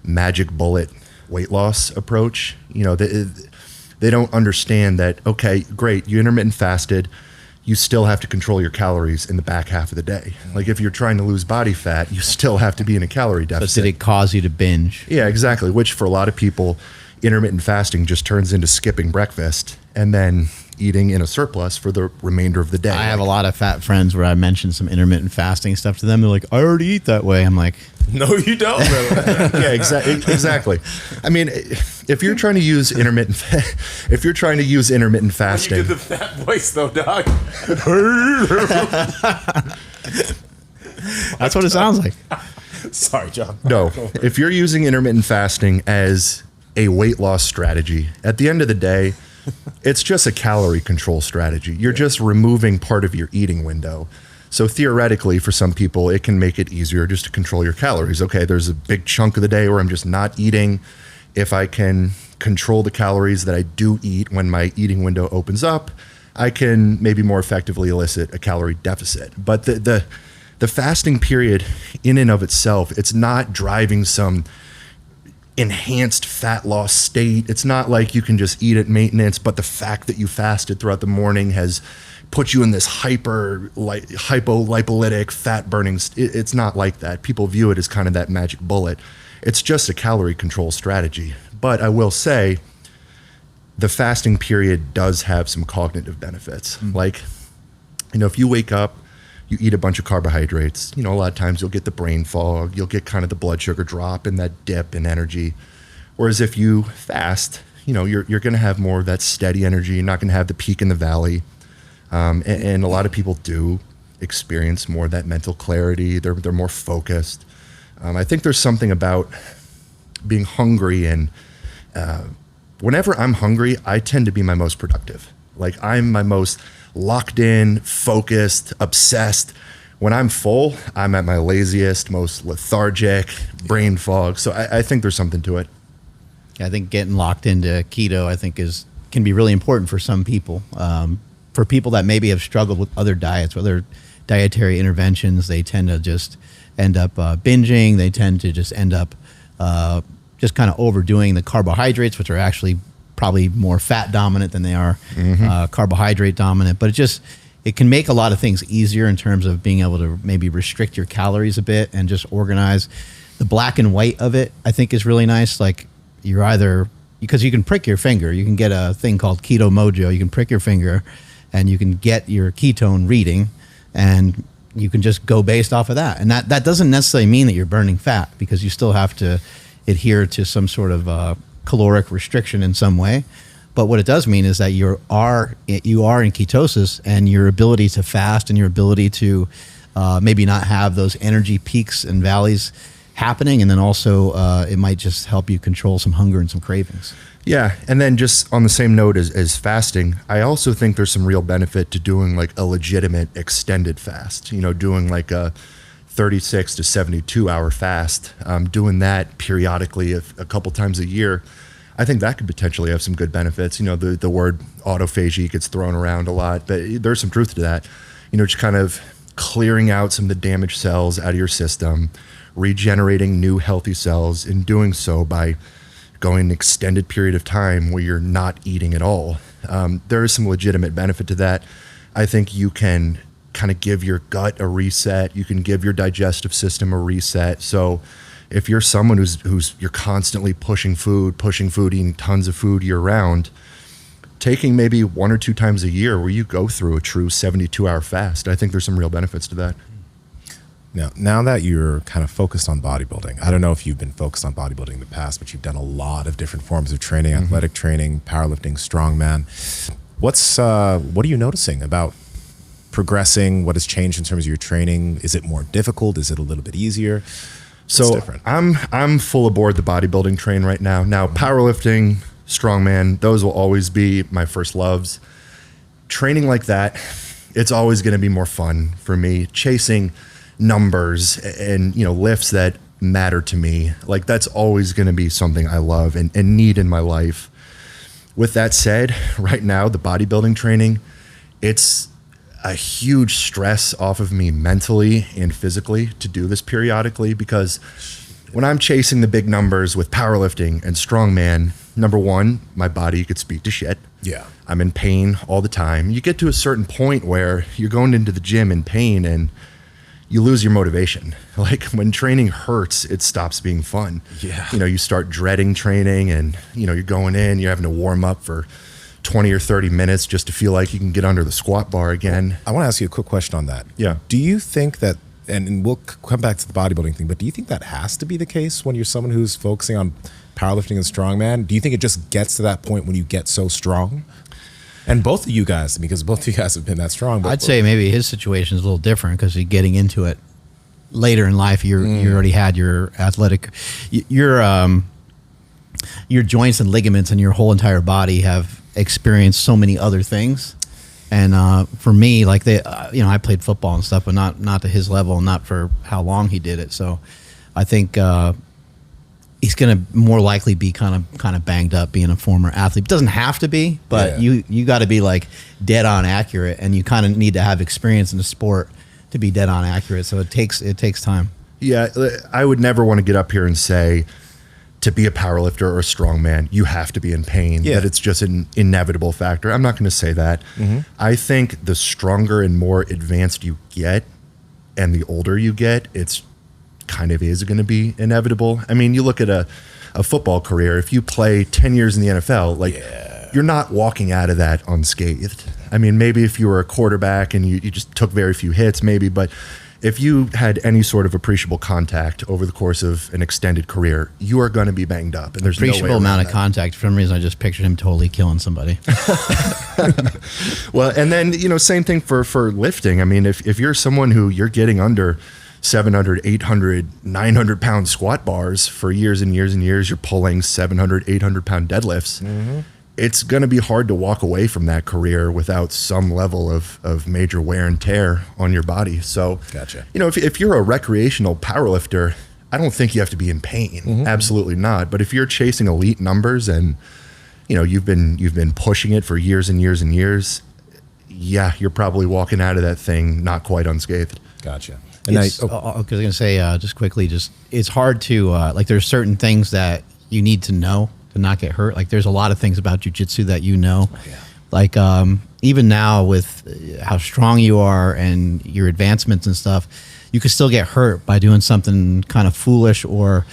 magic bullet weight loss approach. They don't understand that, okay, great, you intermittent fasted, you still have to control your calories in the back half of the day. Like if you're trying to lose body fat, you still have to be in a calorie deficit. But did it cause you to binge? Yeah, exactly. Which for a lot of people, intermittent fasting just turns into skipping breakfast and then eating in a surplus for the remainder of the day. I have a lot of fat friends where I mentioned some intermittent fasting stuff to them. They're like, I already eat that way. I'm like, No, you don't. Yeah, exactly. I mean, if you're trying to use intermittent fasting, You did the fat voice though, dog. that's what it sounds like. Sorry, John. no, if you're using intermittent fasting as a weight loss strategy, at the end of the day, it's just a calorie control strategy. You're just removing part of your eating window. So theoretically, for some people, it can make it easier just to control your calories. Okay, there's a big chunk of the day where I'm just not eating. If I can control the calories that I do eat when my eating window opens up, I can maybe more effectively elicit a calorie deficit. But the fasting period in and of itself, it's not driving some enhanced fat loss state. It's not like you can just eat at maintenance, but the fact that you fasted throughout the morning has put you in this hypolipolytic fat burning. It's not like that. People view it as kind of that magic bullet. It's just a calorie control strategy. But I will say the fasting period does have some cognitive benefits. Like, if you wake up, you eat a bunch of carbohydrates, a lot of times you'll get the brain fog, you'll get kind of the blood sugar drop and that dip in energy. Whereas if you fast, you're going to have more of that steady energy. You're not going to have the peak in the valley. And a lot of people do experience more of that mental clarity. They're more focused. I think there's something about being hungry, and whenever I'm hungry, I tend to be my most productive. Like, I'm my most locked in, focused, obsessed. When I'm full, I'm at my laziest, most lethargic, brain fog. So I think there's something to it. I think getting locked into keto, I think, can be really important for some people. For people that maybe have struggled with other diets, other dietary interventions, they tend to just end up binging. They tend to just end up just kind of overdoing the carbohydrates, which are actually probably more fat dominant than they are carbohydrate dominant. But it can make a lot of things easier in terms of being able to maybe restrict your calories a bit and just organize. The black and white of it, I think, is really nice. Like, you're either, because you can prick your finger, you can get a thing called Keto Mojo. You can prick your finger and you can get your ketone reading, and you can just go based off of that. And that doesn't necessarily mean that you're burning fat, because you still have to adhere to some sort of caloric restriction in some way. But what it does mean is that you are in ketosis, and your ability to fast and your ability to maybe not have those energy peaks and valleys happening. And then also it might just help you control some hunger and some cravings. Yeah. And then just on the same note as fasting, I also think there's some real benefit to doing like a legitimate extended fast, doing like a 36 to 72 hour fast, doing that periodically a couple times a year. I think that could potentially have some good benefits. The word autophagy gets thrown around a lot, but there's some truth to that. Just kind of clearing out some of the damaged cells out of your system, regenerating new healthy cells, and doing so by going an extended period of time where you're not eating at all. There is some legitimate benefit to that. I think you can kind of give your gut a reset. You can give your digestive system a reset. So if you're someone who's you're constantly pushing food, eating tons of food year round, taking maybe 1 or 2 times a year where you go through a true 72-hour fast, I think there's some real benefits to that. Now that you're kind of focused on bodybuilding, I don't know if you've been focused on bodybuilding in the past, but you've done a lot of different forms of training, athletic training, powerlifting, strongman. What are you noticing about progressing? What has changed in terms of your training? Is it more difficult? Is it a little bit easier? So I'm full aboard the bodybuilding train right now. Now, powerlifting, strongman, those will always be my first loves. Training like that, it's always going to be more fun for me. Chasing numbers and lifts that matter to me, like, that's always going to be something I love and need in my life. With that said, right now the bodybuilding training, it's a huge stress off of me mentally and physically to do this periodically, because when I'm chasing the big numbers with powerlifting and strongman, number one, my body could speak to shit. Yeah. I'm in pain all the time. You get to a certain point where you're going into the gym in pain and you lose your motivation. Like, when training hurts, it stops being fun. Yeah. You start dreading training, and you're going in, you're having to warm up for 20 or 30 minutes just to feel like you can get under the squat bar again. I want to ask you a quick question on that. Yeah. Do you think that, and we'll come back to the bodybuilding thing, but do you think that has to be the case when you're someone who's focusing on powerlifting and strongman? Do you think it just gets to that point when you get so strong? And both of you guys, because both of you guys have been that strong. But I'd say maybe his situation is a little different because he's getting into it later in life. You already had your athletic, your joints and ligaments and your whole entire body have experienced so many other things. And for me, like I played football and stuff, but not to his level, not for how long he did it. So I think he's going to more likely be kind of banged up being a former athlete. It doesn't have to be, but you got to be like dead on accurate, and you kind of need to have experience in the sport to be dead on accurate. So it takes time. Yeah, I would never want to get up here and say to be a powerlifter or a strongman, you have to be in pain, that it's just an inevitable factor. I'm not going to say that. I think the stronger and more advanced you get and the older you get, it's kind of is going to be inevitable. I mean, you look at a football career, if you play 10 years in the NFL, you're not walking out of that unscathed. I mean, maybe if you were a quarterback and you just took very few hits, maybe, but if you had any sort of appreciable contact over the course of an extended career, you are going to be banged up. And there's appreciable no way amount of that. Contact. For some reason, I just pictured him totally killing somebody. Well, and then, same thing for lifting. I mean, if you're someone who you're getting under 700, 800, 900 pound squat bars for years and years and years, you're pulling 700, 800 pound deadlifts. It's going to be hard to walk away from that career without some level of major wear and tear on your body. So, gotcha. If you're a recreational powerlifter, I don't think you have to be in pain. Absolutely not. But if you're chasing elite numbers and, you've been pushing it for years and years and years, you're probably walking out of that thing not quite unscathed. Gotcha. And I was going to say, just quickly, it's hard to, there's certain things that you need to know to not get hurt. Like there's a lot of things about jiu-jitsu that like even now with how strong you are and your advancements and stuff, you could still get hurt by doing something kind of foolish or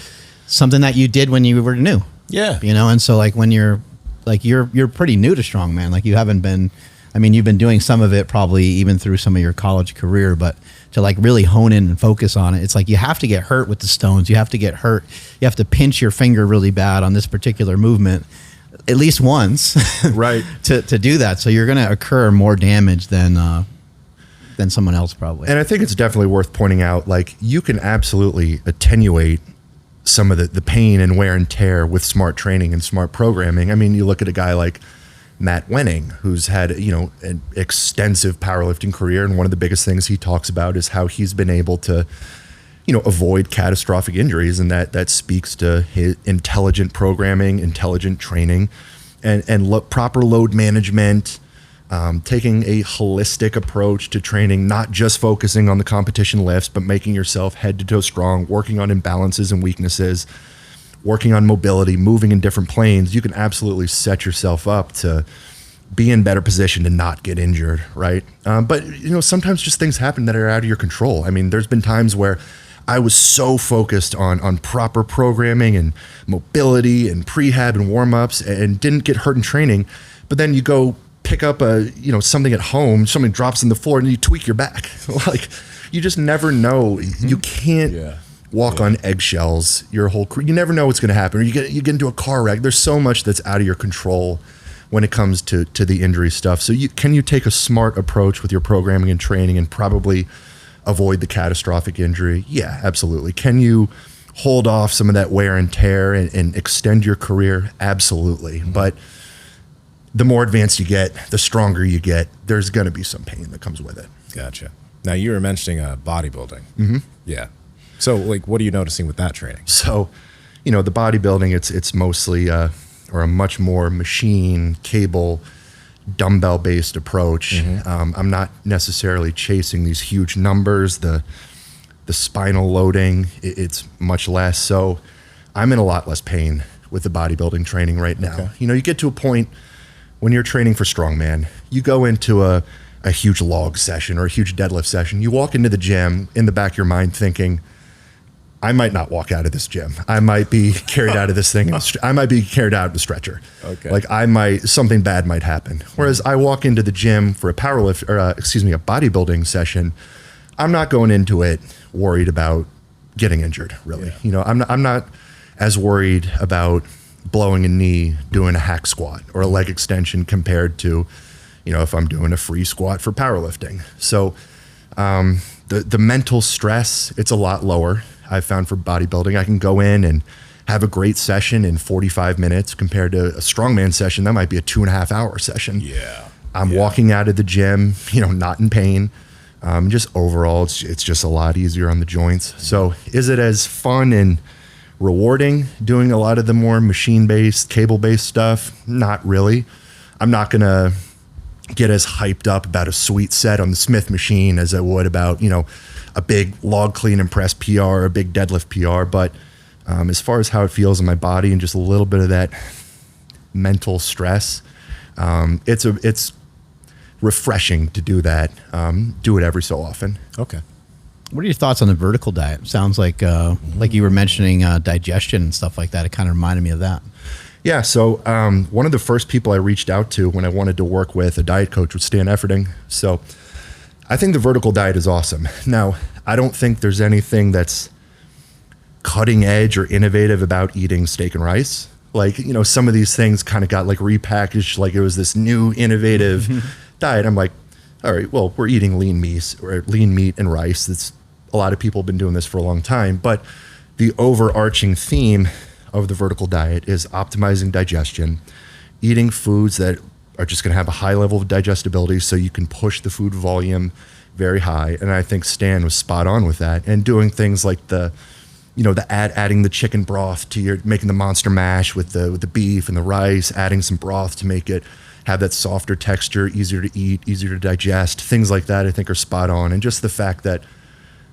something that you did when you were new. Yeah. And so like when you're pretty new to strongman, like you haven't been, I mean, you've been doing some of it probably even through some of your college career, but to like really hone in and focus on it, it's like you have to get hurt with the stones. You have to get hurt. You have to pinch your finger really bad on this particular movement at least once, right? to do that. So you're going to occur more damage than someone else probably. And I think it's definitely worth pointing out, like you can absolutely attenuate some of the pain and wear and tear with smart training and smart programming. I mean, you look at a guy like Matt Wenning, who's had, an extensive powerlifting career. And one of the biggest things he talks about is how he's been able to, avoid catastrophic injuries. And that speaks to his intelligent programming, intelligent training, and proper load management, taking a holistic approach to training, not just focusing on the competition lifts, but making yourself head to toe strong, working on imbalances and weaknesses, working on mobility, moving in different planes. You can absolutely set yourself up to be in better position to not get injured, right? But sometimes just things happen that are out of your control. I mean, there's been times where I was so focused on proper programming and mobility and prehab and warm-ups and didn't get hurt in training. But then you go pick up something at home, something drops in the floor and you tweak your back. Like you just never know. You can't walk on eggshells your whole career. You never know what's going to happen. Or you get into a car wreck. There's so much that's out of your control when it comes to the injury stuff. So can you take a smart approach with your programming and training and probably avoid the catastrophic injury? Yeah, absolutely. Can you hold off some of that wear and tear and extend your career? Absolutely. But the more advanced you get, the stronger you get, there's going to be some pain that comes with it. Gotcha. Now you were mentioning bodybuilding. Yeah. So like, what are you noticing with that training? So, the bodybuilding, it's mostly, or a much more machine, cable, dumbbell-based approach. I'm not necessarily chasing these huge numbers, the spinal loading, it's much less. So I'm in a lot less pain with the bodybuilding training right now. Okay. You get to a point when you're training for strongman, you go into a huge log session or a huge deadlift session, you walk into the gym in the back of your mind thinking, I might not walk out of this gym. I might be carried out of this thing. I might be carried out of the stretcher. Okay. Like something bad might happen. Whereas I walk into the gym for a a bodybuilding session, I'm not going into it worried about getting injured, really. Yeah. You know, I'm not as worried about blowing a knee doing a hack squat or a leg extension compared to, you know, if I'm doing a free squat for powerlifting. So the mental stress, it's a lot lower. I've found for bodybuilding, I can go in and have a great session in 45 minutes compared to a strongman session. That might be a 2.5 hour session. Yeah. I'm walking out of the gym, you know, not in pain. Just overall, it's just a lot easier on the joints. So is it as fun and rewarding doing a lot of the more machine-based, cable-based stuff? Not really. I'm not going to get as hyped up about a sweet set on the Smith machine as I would about, you know, a big log clean and press PR, or a big deadlift PR. But as far as how it feels in my body and just a little bit of that mental stress, it's refreshing to do that. Do it every so often. Okay. What are your thoughts on the vertical diet? Sounds like you were mentioning digestion and stuff like that. It kind of reminded me of that. Yeah. So one of the first people I reached out to when I wanted to work with a diet coach was Stan Efferding. So I think the vertical diet is awesome. Now, I don't think there's anything that's cutting edge or innovative about eating steak and rice. Like, you know, some of these things kind of got like repackaged like it was this new innovative diet. I'm like, all right, well, we're eating lean meat and rice. That's a lot of people have been doing this for a long time. But the overarching theme of the vertical diet is optimizing digestion, eating foods that are just going to have a high level of digestibility so you can push the food volume very high. And I think Stan was spot on with that, and doing things like adding the chicken broth to making the monster mash with the beef and the rice, adding some broth to make it have that softer texture, easier to eat, easier to digest. Things like that I think are spot on. And just the fact that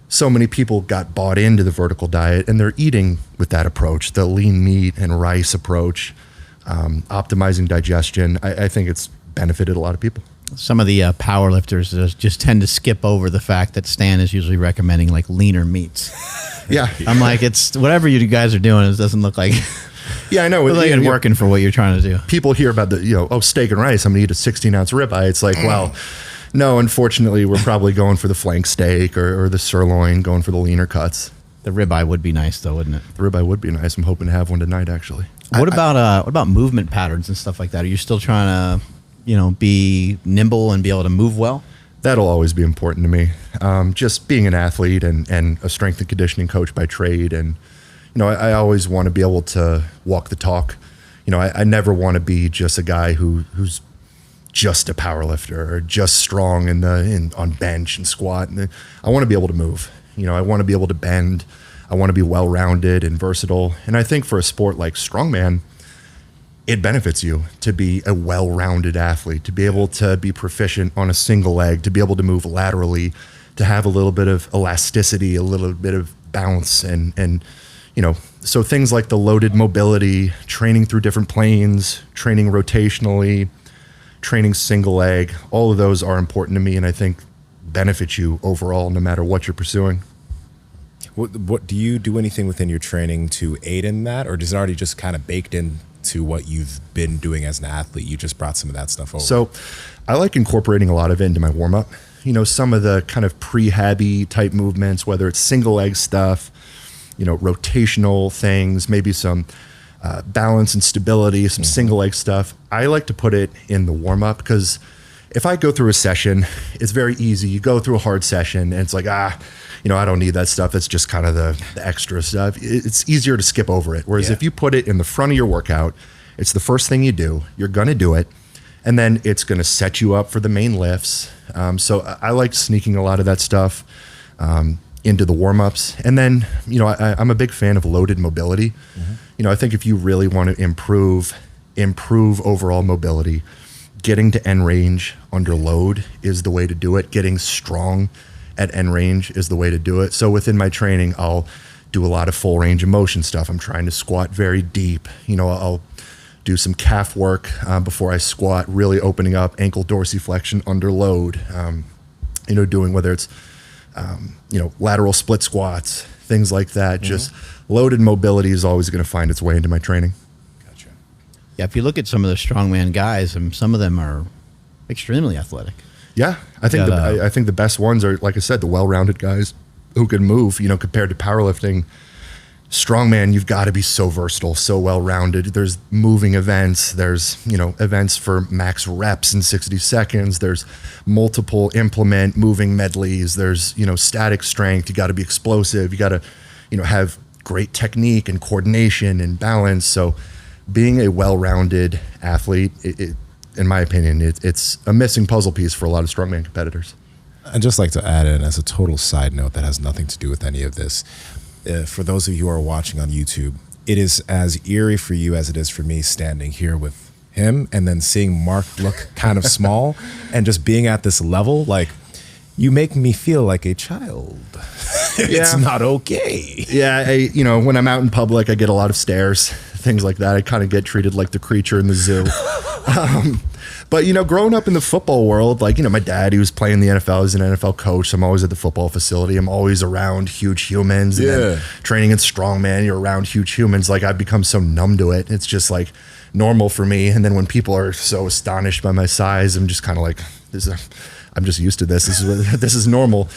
so many people got bought into the vertical diet and they're eating with that approach, the lean meat and rice approach, optimizing digestion, I think it's benefited a lot of people. Some of the power lifters just tend to skip over the fact that Stan is usually recommending like leaner meats. Yeah. I'm like, it's whatever you guys are doing, it doesn't look like Yeah, I know. it's like it's working for what you're trying to do. People hear about steak and rice, I'm going to eat a 16-ounce ribeye. It's like, well, no, unfortunately, we're probably going for the flank steak or the sirloin, going for the leaner cuts. The ribeye would be nice, though, wouldn't it? The ribeye would be nice. I'm hoping to have one tonight, actually. What about movement patterns and stuff like that? Are you still trying to, be nimble and be able to move well? That'll always be important to me. Just being an athlete and a strength and conditioning coach by trade, and I always want to be able to walk the talk. I never want to be just a guy who's just a power lifter or just strong on bench and squat. And I want to be able to move. I want to be able to bend. I want to be well-rounded and versatile. And I think for a sport like strongman, it benefits you to be a well-rounded athlete, to be able to be proficient on a single leg, to be able to move laterally, to have a little bit of elasticity, a little bit of bounce, and so things like the loaded mobility, training through different planes, training rotationally, training single leg, all of those are important to me, and I think benefit you overall no matter what you're pursuing. What do you do anything within your training to aid in that, or is it already just kind of baked into what you've been doing as an athlete? You just brought some of that stuff over. So I like incorporating a lot of it into my warm-up. Some of the kind of pre-habby type movements, whether it's single leg stuff, rotational things, maybe some balance and stability, some single leg stuff. I like to put it in the warm-up because if I go through a session, it's very easy. You go through a hard session and it's like, I don't need that stuff. That's just kind of the extra stuff. It's easier to skip over it. Whereas if you put it in the front of your workout, it's the first thing you do. You're going to do it. And then it's going to set you up for the main lifts. So I like sneaking a lot of that stuff into the warm-ups. And then, I'm a big fan of loaded mobility. I think if you really want to improve overall mobility, getting to end range under load is the way to do it. Getting strong at end range is the way to do it. So within my training, I'll do a lot of full range of motion stuff. I'm trying to squat very deep. I'll do some calf work before I squat, really opening up ankle dorsiflexion under load. Doing whether it's lateral split squats, things like that. Just loaded mobility is always going to find its way into my training. Gotcha. Yeah, if you look at some of the strongman guys, some of them are extremely athletic. Yeah, I think I think the best ones are, like I said, the well-rounded guys who can move. Compared to powerlifting, strongman, you've got to be so versatile, so well-rounded. There's moving events. There's events for max reps in 60 seconds. There's multiple implement moving medleys. There's static strength. You got to be explosive. You got to have great technique and coordination and balance. So being a well-rounded athlete, in my opinion, it's a missing puzzle piece for a lot of strongman competitors. I'd just like to add in as a total side note that has nothing to do with any of this. For those of you who are watching on YouTube, it is as eerie for you as it is for me standing here with him and then seeing Mark look kind of small and just being at this level. Like, you make me feel like a child. It's not okay. Yeah, when I'm out in public, I get a lot of stares, things like that. I kind of get treated like the creature in the zoo. But, growing up in the football world, my dad, he was playing the NFL, he's an NFL coach. So I'm always at the football facility. I'm always around huge humans. And then training in strongman, you're around huge humans. I've become so numb to it. It's just normal for me. And then when people are so astonished by my size, I'm just kind of like, I'm just used to this. This is normal.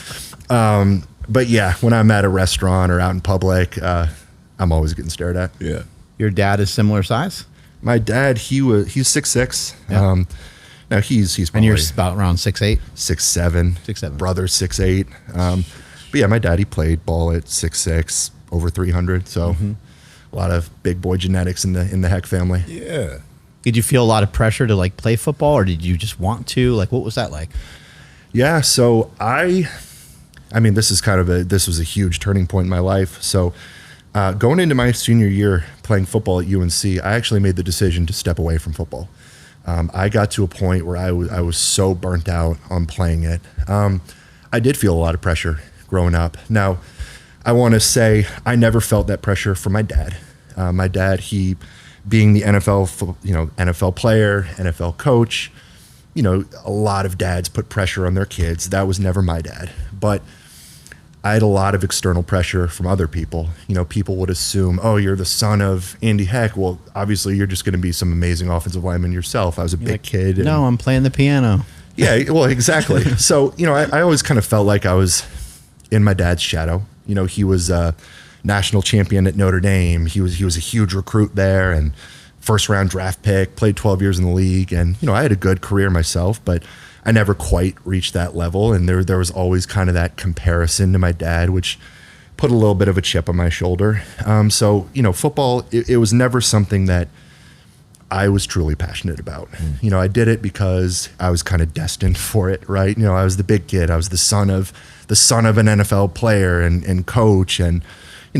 But yeah, when I'm at a restaurant or out in public, I'm always getting stared at. Yeah. Your dad is similar size? My dad, he's 6'6". Yeah. Now he's probably, and you're about around 6'8"? 6'7". 6'7". Brother 6'8". But yeah, my dad, he played ball at 6'6", over 300. So a lot of big boy genetics in the Heck family. Yeah. Did you feel a lot of pressure to play football, or did you just want to? What was that like? Yeah, so I mean, this was a huge turning point in my life. So going into my senior year playing football at UNC, I actually made the decision to step away from football. I got to a point where I was so burnt out on playing it. I did feel a lot of pressure growing up. Now, I want to say I never felt that pressure from my dad. My dad, he being the NFL player, NFL coach, a lot of dads put pressure on their kids. That was never my dad. But I had a lot of external pressure from other people. People would assume, oh, you're the son of Andy Heck. Well, obviously, you're just going to be some amazing offensive lineman yourself. I was a big kid. No, I'm playing the piano. Yeah, well, exactly. So, I always kind of felt like I was in my dad's shadow. He was a national champion at Notre Dame. He was a huge recruit there and first round draft pick, played 12 years in the league. And, I had a good career myself, but I never quite reached that level. And there was always kind of that comparison to my dad, which put a little bit of a chip on my shoulder. So, football, it was never something that I was truly passionate about. I did it because I was kind of destined for it, right? I was the big kid. I was the son of an NFL player and coach. And,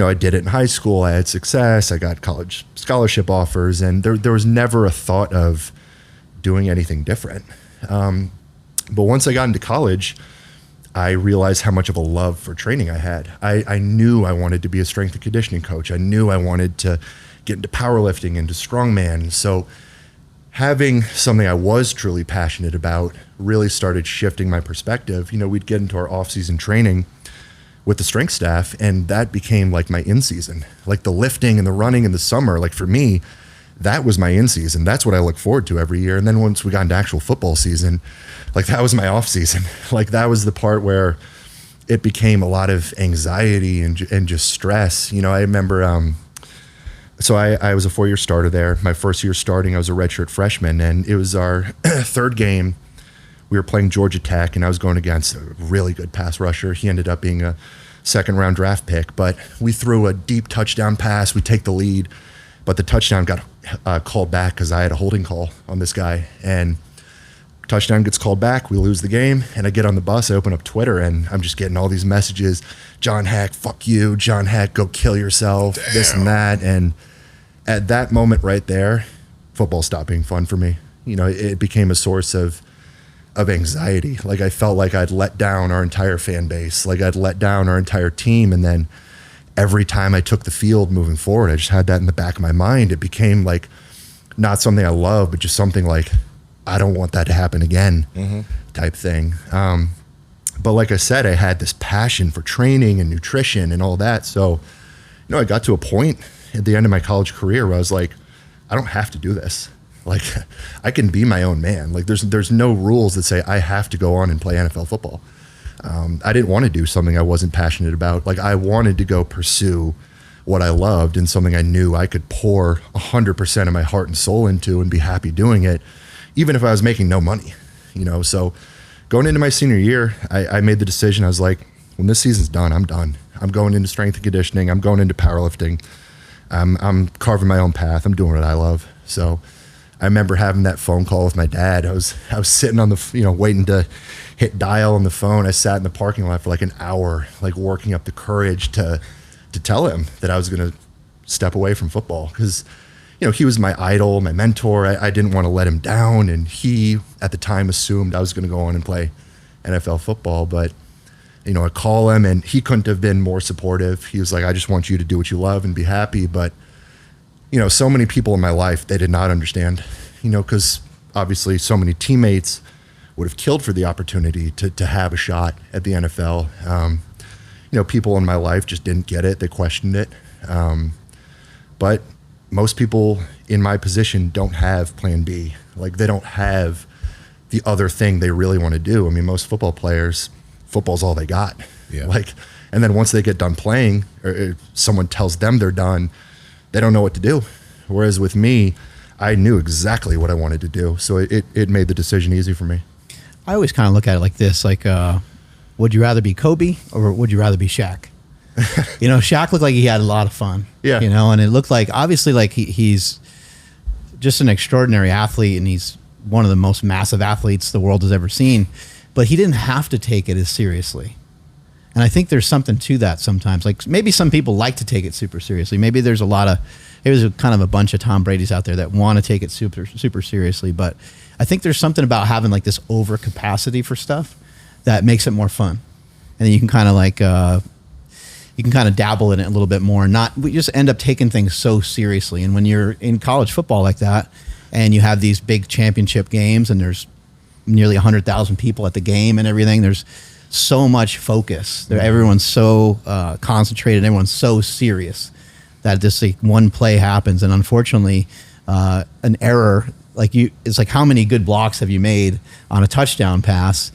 I did it in high school. I had success. I got college scholarship offers. And there was never a thought of doing anything different. But once I got into college, I realized how much of a love for training I had. I knew I wanted to be a strength and conditioning coach. I knew I wanted to get into powerlifting, into strongman. So having something I was truly passionate about really started shifting my perspective. We'd get into our off-season training with the strength staff, and that became my in-season. The lifting and the running in the summer, for me, that was my in-season. That's what I look forward to every year. And then once we got into actual football season, that was my off-season. That was the part where it became a lot of anxiety and just stress. I remember, so I was a 4-year starter there. My first year starting, I was a redshirt freshman, and it was our third game. We were playing Georgia Tech, and I was going against a really good pass rusher. He ended up being a second-round draft pick, but we threw a deep touchdown pass. We take the lead, but the touchdown got called back because I had a holding call on this guy, and touchdown gets called back. We lose the game, and I get on the bus. I open up Twitter, and I'm just getting all these messages. Jon Heck, fuck you. Jon Heck, go kill yourself. Damn. This and that. And at that moment right there, football stopped being fun for me. It became a source of anxiety. I felt like I'd let down our entire fan base. I'd let down our entire team. And then every time I took the field moving forward, I just had that in the back of my mind. It became not something I love, but just something I don't want that to happen again type thing. But like I said, I had this passion for training and nutrition and all that. So, I got to a point at the end of my college career where I was like, I don't have to do this. Like, I can be my own man. Like, there's no rules that say I have to go on and play NFL football. I didn't want to do something I wasn't passionate about. Like, I wanted to go pursue what I loved and something I knew I could pour 100% of my heart and soul into and be happy doing it, even if I was making no money, So going into my senior year, I made the decision. I was like, when this season's done, I'm done. I'm going into strength and conditioning. I'm going into powerlifting. I'm carving my own path. I'm doing what I love. So I remember having that phone call with my dad. I was sitting on the, waiting to hit dial on the phone. I sat in the parking lot for like an hour, like working up the courage to tell him that I was going to step away from football because, he was my idol, my mentor. I didn't want to let him down. And he, at the time, assumed I was going to go on and play NFL football. But, I call him and he couldn't have been more supportive. He was like, I just want you to do what you love and be happy. But, so many people in my life, they did not understand, because obviously so many teammates would have killed for the opportunity to have a shot at the NFL. People in my life just didn't get it. They questioned it. But most people in my position don't have plan B. Like, they don't have the other thing they really want to do. I mean, most football players, football's all they got. Yeah. And then once they get done playing, or someone tells them they're done, they don't know what to do. Whereas with me, I knew exactly what I wanted to do. So it made the decision easy for me. I always kind of look at it like this, would you rather be Kobe or would you rather be Shaq? Shaq looked like he had a lot of fun. Yeah. And it looked like, obviously, like he's just an extraordinary athlete, and he's one of the most massive athletes the world has ever seen. But he didn't have to take it as seriously. And I think there's something to that sometimes. Like, maybe some people like to take it super seriously. Maybe there's kind of a bunch of Tom Brady's out there that want to take it super, super seriously. But I think there's something about having like this overcapacity for stuff that makes it more fun. And then you can kind of dabble in it a little bit more, and we just end up taking things so seriously. And when you're in college football like that, and you have these big championship games, and there's nearly 100,000 people at the game and everything, there's so much focus. Everyone's so concentrated, everyone's so serious that this one play happens, and unfortunately, an error, it's like, how many good blocks have you made on a touchdown pass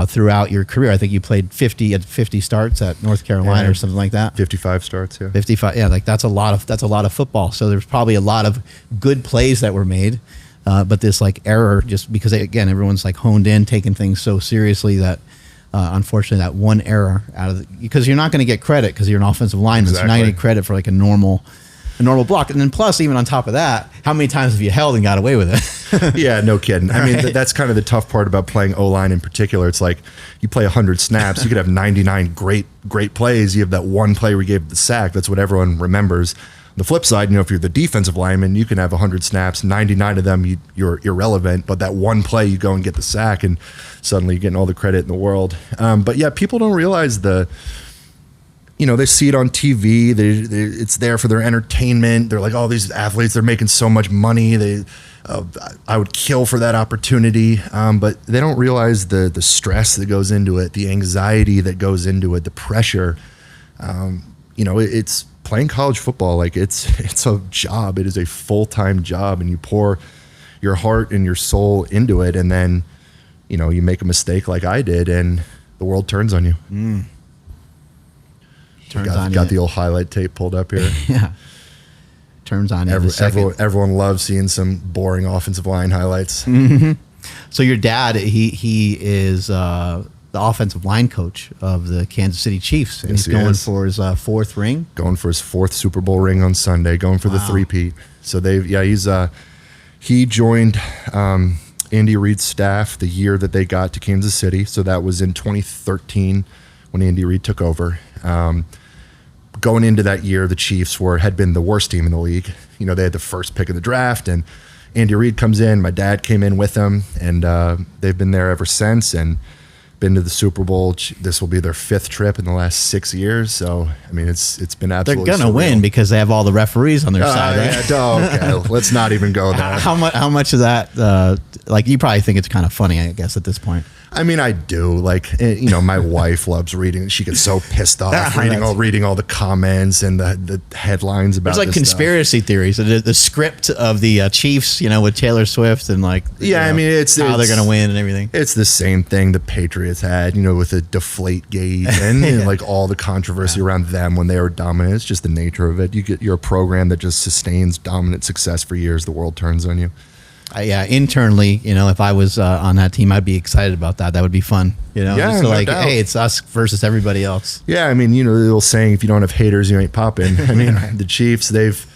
throughout your career? I think you played 50 starts at North Carolina or something like that. 55 starts, yeah. 55, yeah. Like, that's a lot of football. So there's probably a lot of good plays that were made, but this error, just because again everyone's honed in, taking things so seriously that unfortunately that one error because you're not going to get credit because you're an offensive lineman. Exactly. So you're not going to get credit for a normal block. And then plus, even on top of that, how many times have you held and got away with it? Yeah, no kidding. I mean, that's kind of the tough part about playing O-line in particular. It's like you play 100 snaps, you could have 99 great plays. You have that one play where you gave the sack. That's what everyone remembers. On the flip side, if you're the defensive lineman, you can have 100 snaps, 99 of them you're irrelevant, but that one play you go and get the sack, and suddenly you're getting all the credit in the world. But yeah, people don't realize they see it on TV. It's there for their entertainment. They're like, oh, these athletes, they're making so much money. I would kill for that opportunity. But they don't realize the stress that goes into it, the anxiety that goes into it, the pressure. It's playing college football. It's a job. It is a full-time job, and you pour your heart and your soul into it. And then, you make a mistake like I did, and the world turns on you. Got the old highlight tape pulled up here. Yeah. Turns on everyone loves seeing some boring offensive line highlights. Mm-hmm. So your dad, he is the offensive line coach of the Kansas City Chiefs, and yes, he's going for his fourth ring. Going for his fourth Super Bowl ring on Sunday. Going for the three-peat. So he joined Andy Reid's staff the year that they got to Kansas City. So that was in 2013 when Andy Reid took over. Going into that year, the Chiefs had been the worst team in the league. They had the first pick of the draft, and Andy Reid comes in. My dad came in with him, and they've been there ever since and been to the Super Bowl. This will be their fifth trip in the last 6 years. So, I mean, it's been absolutely They're going to win because they have all the referees on their side, right? Yeah, okay, let's not even go there. How much of that, you probably think it's kind of funny, I guess, at this point. I mean, I do. Like, you know, my wife loves reading. She gets so pissed off reading all the comments and the headlines about. There's like conspiracy theories. The script of the Chiefs, you know, with Taylor Swift and like, I mean, it's how they're going to win and everything. It's the same thing the Patriots had, you know, with the Deflate Gate and like all the controversy around them when they were dominant. It's just the nature of it. You're a program that just sustains dominant success for years. The world turns on you. Yeah, internally, you know, if I was on that team, I'd be excited about that. That would be fun, you know. Yeah, just no like, doubt. hey, it's us versus everybody else. Yeah, I mean, you know, the little saying, if you don't have haters, you ain't popping. I mean, the Chiefs, they've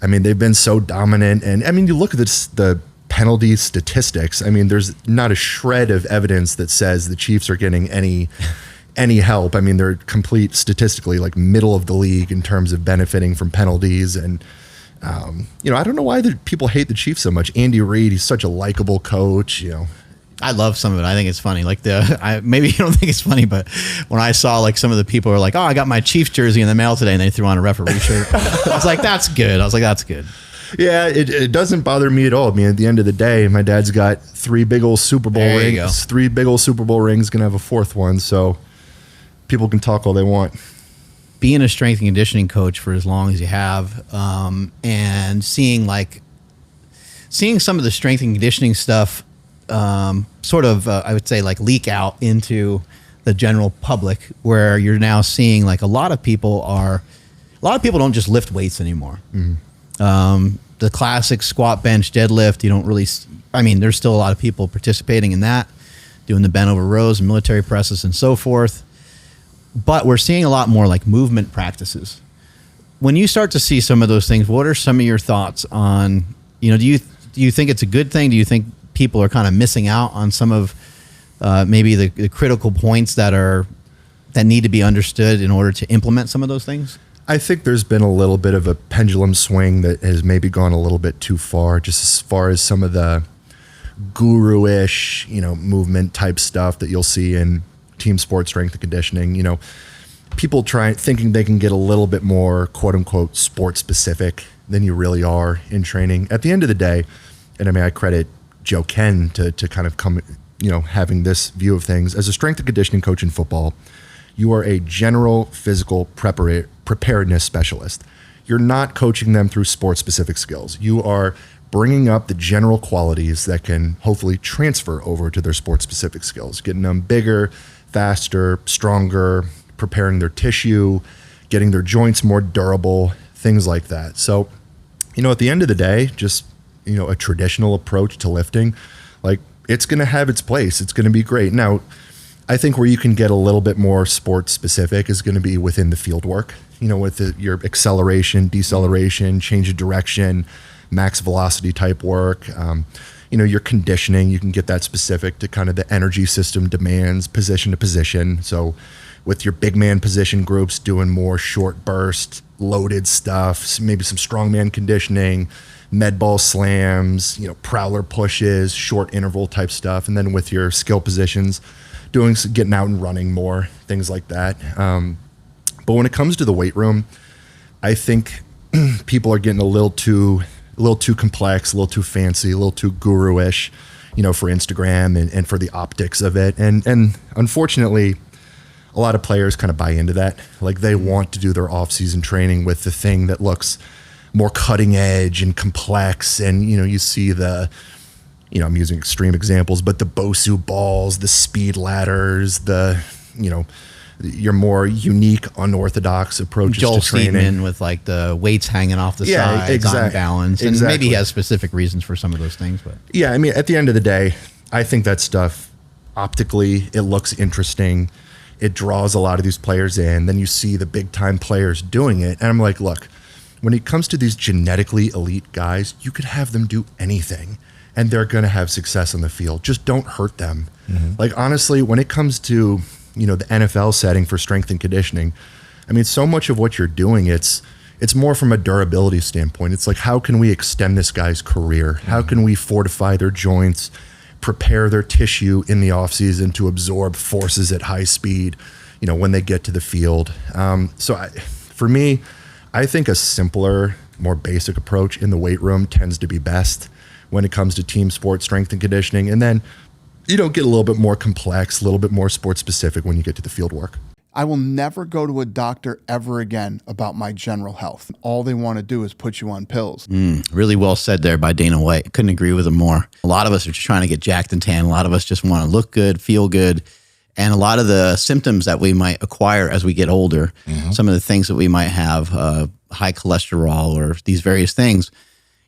been so dominant. And I mean, you look at the penalty statistics. I mean, there's not a shred of evidence that says the Chiefs are getting any help. I mean, they're complete statistically like middle of the league in terms of benefiting from penalties. And you know, I don't know why people hate the Chiefs so much. Andy Reid, he's such a likable coach, you know. I love some of it. I think it's funny. Like maybe you don't think it's funny, but when I saw like some of the people were like, "Oh, I got my Chiefs jersey in the mail today," and they threw on a referee shirt. I was like, "That's good." That's good. Yeah, it doesn't bother me at all. I mean, at the end of the day, my dad's got 3 big old Super Bowl There you go. rings. 3 big old Super Bowl rings. Gonna have a 4th one, so people can talk all they want. Being a strength and conditioning coach for as long as you have, and seeing some of the strength and conditioning stuff, sort of, I would say, like leak out into the general public, where you're now seeing like a lot of people don't just lift weights anymore. Mm-hmm. The classic squat, bench, deadlift, you don't really. I mean, there's still a lot of people participating in that, doing the bent over rows and military presses and so forth. But we're seeing a lot more like movement practices. When you start to see some of those things, what are some of your thoughts on, you know, do you think it's a good thing? Do you think people are kind of missing out on some of maybe the critical points that need to be understood in order to implement some of those things? I think there's been a little bit of a pendulum swing that has maybe gone a little bit too far, just as far as some of the guru-ish, you know, movement type stuff that you'll see in team sport strength and conditioning. You know, people thinking they can get a little bit more quote unquote sport specific than you really are in training. At the end of the day, and I mean, I credit Joe Ken to kind of come, you know, having this view of things. As a strength and conditioning coach in football, you are a general physical preparedness specialist. You're not coaching them through sport specific skills. You are bringing up the general qualities that can hopefully transfer over to their sport specific skills, getting them bigger, faster, stronger, preparing their tissue, getting their joints more durable, things like that. So, you know, at the end of the day, just, you know, a traditional approach to lifting, like, it's going to have its place. It's going to be great. Now, I think where you can get a little bit more sport specific is going to be within the field work, you know, with your acceleration, deceleration, change of direction, max velocity type work. You know, your conditioning, you can get that specific to kind of the energy system demands, position to position. So with your big man position groups, doing more short burst, loaded stuff, maybe some strongman conditioning, med ball slams, you know, prowler pushes, short interval type stuff. And then with your skill positions, getting out and running more, things like that. But when it comes to the weight room, I think people are getting a little too complex, a little too fancy, a little too guru-ish, you know, for Instagram and for the optics of it. And unfortunately, a lot of players kind of buy into that. Like, they want to do their off-season training with the thing that looks more cutting edge and complex. And, you know, you see you know, I'm using extreme examples, but the BOSU balls, the speed ladders, you know, your more unique, unorthodox approaches Joel to training. Steedman with like the weights hanging off the sides, unbalanced, and maybe he has specific reasons for some of those things. But yeah, I mean, at the end of the day, I think that stuff optically it looks interesting. It draws a lot of these players in. Then you see the big time players doing it, and I'm like, look, when it comes to these genetically elite guys, you could have them do anything, and they're going to have success on the field. Just don't hurt them. Mm-hmm. Like, honestly, when it comes to, you know, the NFL setting for strength and conditioning, I mean, so much of what you're doing, it's more from a durability standpoint. It's like, how can we extend this guy's career? How can we fortify their joints, prepare their tissue in the off season to absorb forces at high speed, you know, when they get to the field. For me, I think a simpler, more basic approach in the weight room tends to be best when it comes to team sport strength and conditioning. And then get a little bit more complex, a little bit more sports specific when you get to the field work. I will never go to a doctor ever again about my general health. All they want to do is put you on pills. Really well said there by Dana White. Couldn't agree with him more. A lot of us are just trying to get jacked and tan. A lot of us just want to look good, feel good. And a lot of the symptoms that we might acquire as we get older, some of the things that we might have, high cholesterol or these various things,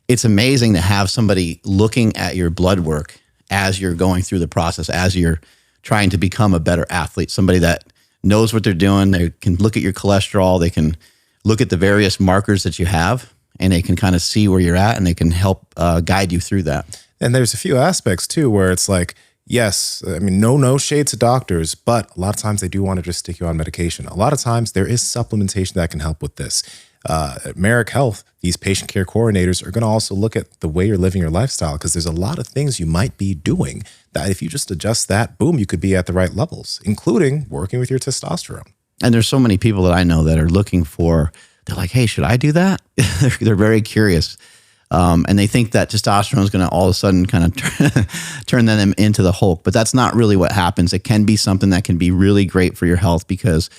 it's amazing to have somebody looking at your blood work as you're going through the process, as you're trying to become a better athlete, somebody that knows what they're doing. They can look at your cholesterol. They can look at the various markers that you have, and they can kind of see where you're at, and they can help guide you through that. And there's a few aspects too, where it's like, yes, I mean, no shade to doctors, but a lot of times they do want to just stick you on medication. A lot of times there is supplementation that can help with this. At Merrick Health, these patient care coordinators are going to also look at the way you're living your lifestyle, because there's a lot of things you might be doing that if you just adjust that, boom, you could be at the right levels, including working with your testosterone. And there's so many people that I know that are looking for, they're like, hey, should I do that? They're very curious. And they think that testosterone is going to all of a sudden kind of turn them into the Hulk. But that's not really what happens. It can be something that can be really great for your health, because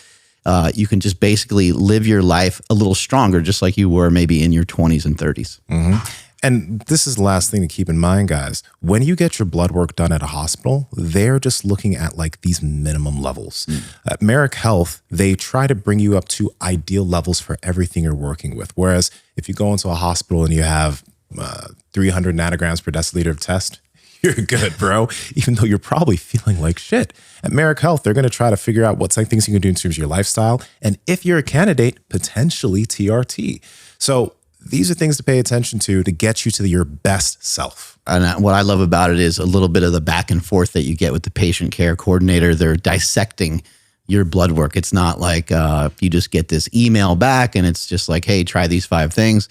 you can just basically live your life a little stronger, just like you were maybe in your 20s and 30s. And this is the last thing to keep in mind, guys. When you get your blood work done at a hospital, they're just looking at like these minimum levels. At Merrick Health, they try to bring you up to ideal levels for everything you're working with. Whereas if you go into a hospital and you have 300 nanograms per deciliter of test, you're good, bro, even though you're probably feeling like shit. At Merrick Health, they're going to try to figure out what things you can do in terms of your lifestyle. And if you're a candidate, potentially TRT. So these are things to pay attention to get you to your best self. And what I love about it is a little bit of the back and forth that you get with the patient care coordinator. They're dissecting your blood work. It's not like you just get this email back and it's just like, hey, try these 5 things.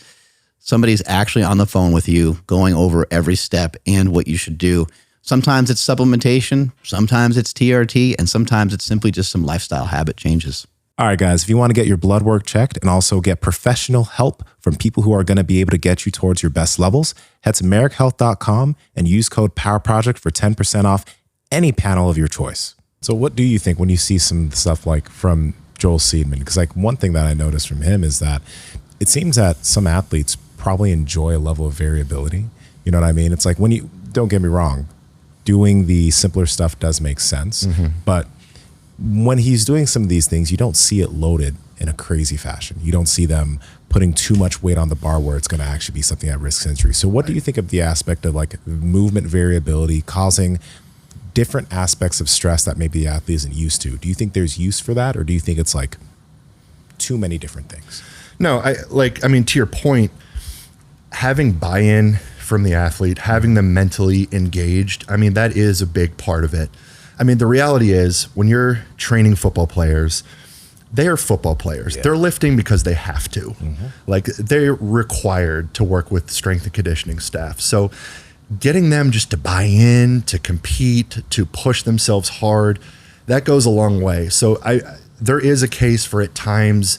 Somebody's actually on the phone with you, going over every step and what you should do. Sometimes it's supplementation, sometimes it's TRT, and sometimes it's simply just some lifestyle habit changes. All right, guys, if you want to get your blood work checked and also get professional help from people who are going to be able to get you towards your best levels, head to merrickhealth.com and use code POWERPROJECT for 10% off any panel of your choice. So what do you think when you see some stuff like from Joel Seedman? Because like one thing that I noticed from him is that it seems that some athletes probably enjoy a level of variability. You know what I mean? It's like when you, don't get me wrong, doing the simpler stuff does make sense, but when he's doing some of these things, you don't see it loaded in a crazy fashion. You don't see them putting too much weight on the bar where it's going to actually be something that risks injury. So what do you think of the aspect of like movement variability causing different aspects of stress that maybe the athlete isn't used to? Do you think there's use for that, or do you think it's like too many different things? No, I mean, to your point, having buy-in from the athlete, having them mentally engaged, I mean, that is a big part of it. I mean, the reality is when you're training football players, they are football players. Yeah. They're lifting because they have to. Like they're required to work with strength and conditioning staff. So getting them just to buy in, to compete, to push themselves hard, that goes a long way. So there is a case for at times,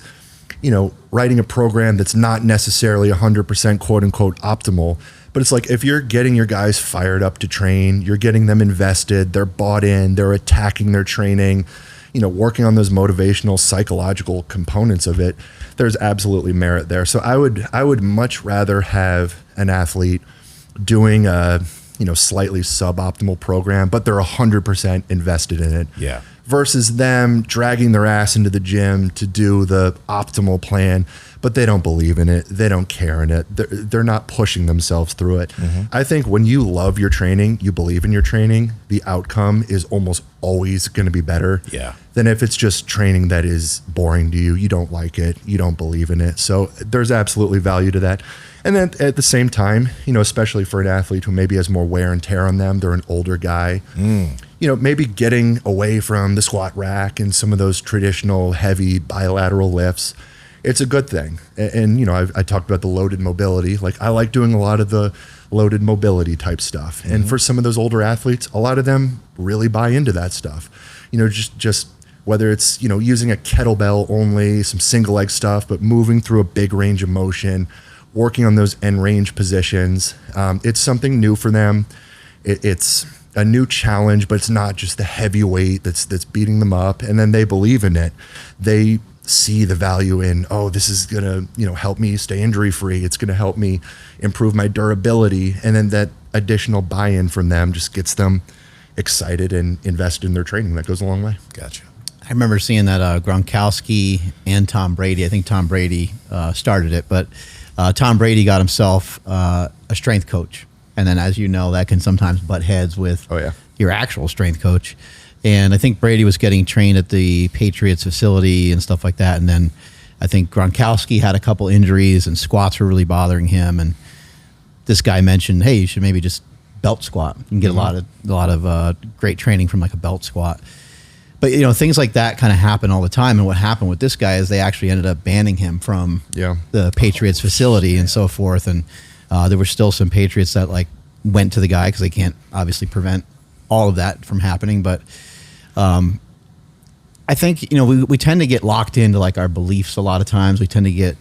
you know, writing a program that's not necessarily 100% quote unquote optimal. But it's like if you're getting your guys fired up to train, you're getting them invested, they're bought in, they're attacking their training, you know, working on those motivational, psychological components of it, there's absolutely merit there. So I would much rather have an athlete doing a, you know, slightly suboptimal program, but they're 100% invested in it. Yeah. Versus them dragging their ass into the gym to do the optimal plan, but they don't believe in it. They don't care in it. They're not pushing themselves through it. I think when you love your training, you believe in your training, the outcome is almost always going to be better than if it's just training that is boring to you. You don't like it. You don't believe in it. So there's absolutely value to that. And then at the same time, you know, especially for an athlete who maybe has more wear and tear on them, they're an older guy, you know, maybe getting away from the squat rack and some of those traditional heavy bilateral lifts, it's a good thing. And you know, I talked about the loaded mobility. Like I like doing a lot of the loaded mobility type stuff. And for some of those older athletes, a lot of them really buy into that stuff. You know, just whether it's, you know, using a kettlebell only, some single leg stuff, but moving through a big range of motion, working on those end range positions. It's something new for them. It's a new challenge, but it's not just the heavy weight that's beating them up, and then they believe in it. They see the value in, oh, this is gonna, help me stay injury free. It's gonna help me improve my durability, and then that additional buy-in from them just gets them excited and invested in their training. That goes a long way. Gotcha. I remember seeing that Gronkowski and Tom Brady. I think Tom Brady started it, but Tom Brady got himself a strength coach, and then, as you know, that can sometimes butt heads with your actual strength coach. And I think Brady was getting trained at the Patriots facility and stuff like that. And then I think Gronkowski had a couple injuries and squats were really bothering him. And this guy mentioned, hey, you should maybe just belt squat. You can get a lot of great training from like a belt squat. But, things like that kind of happen all the time. And what happened with this guy is they actually ended up banning him from the Patriots facility and so forth. And there were still some Patriots that like went to the guy because they can't obviously prevent all of that from happening. But I think, we tend to get locked into like our beliefs a lot of times. We tend to get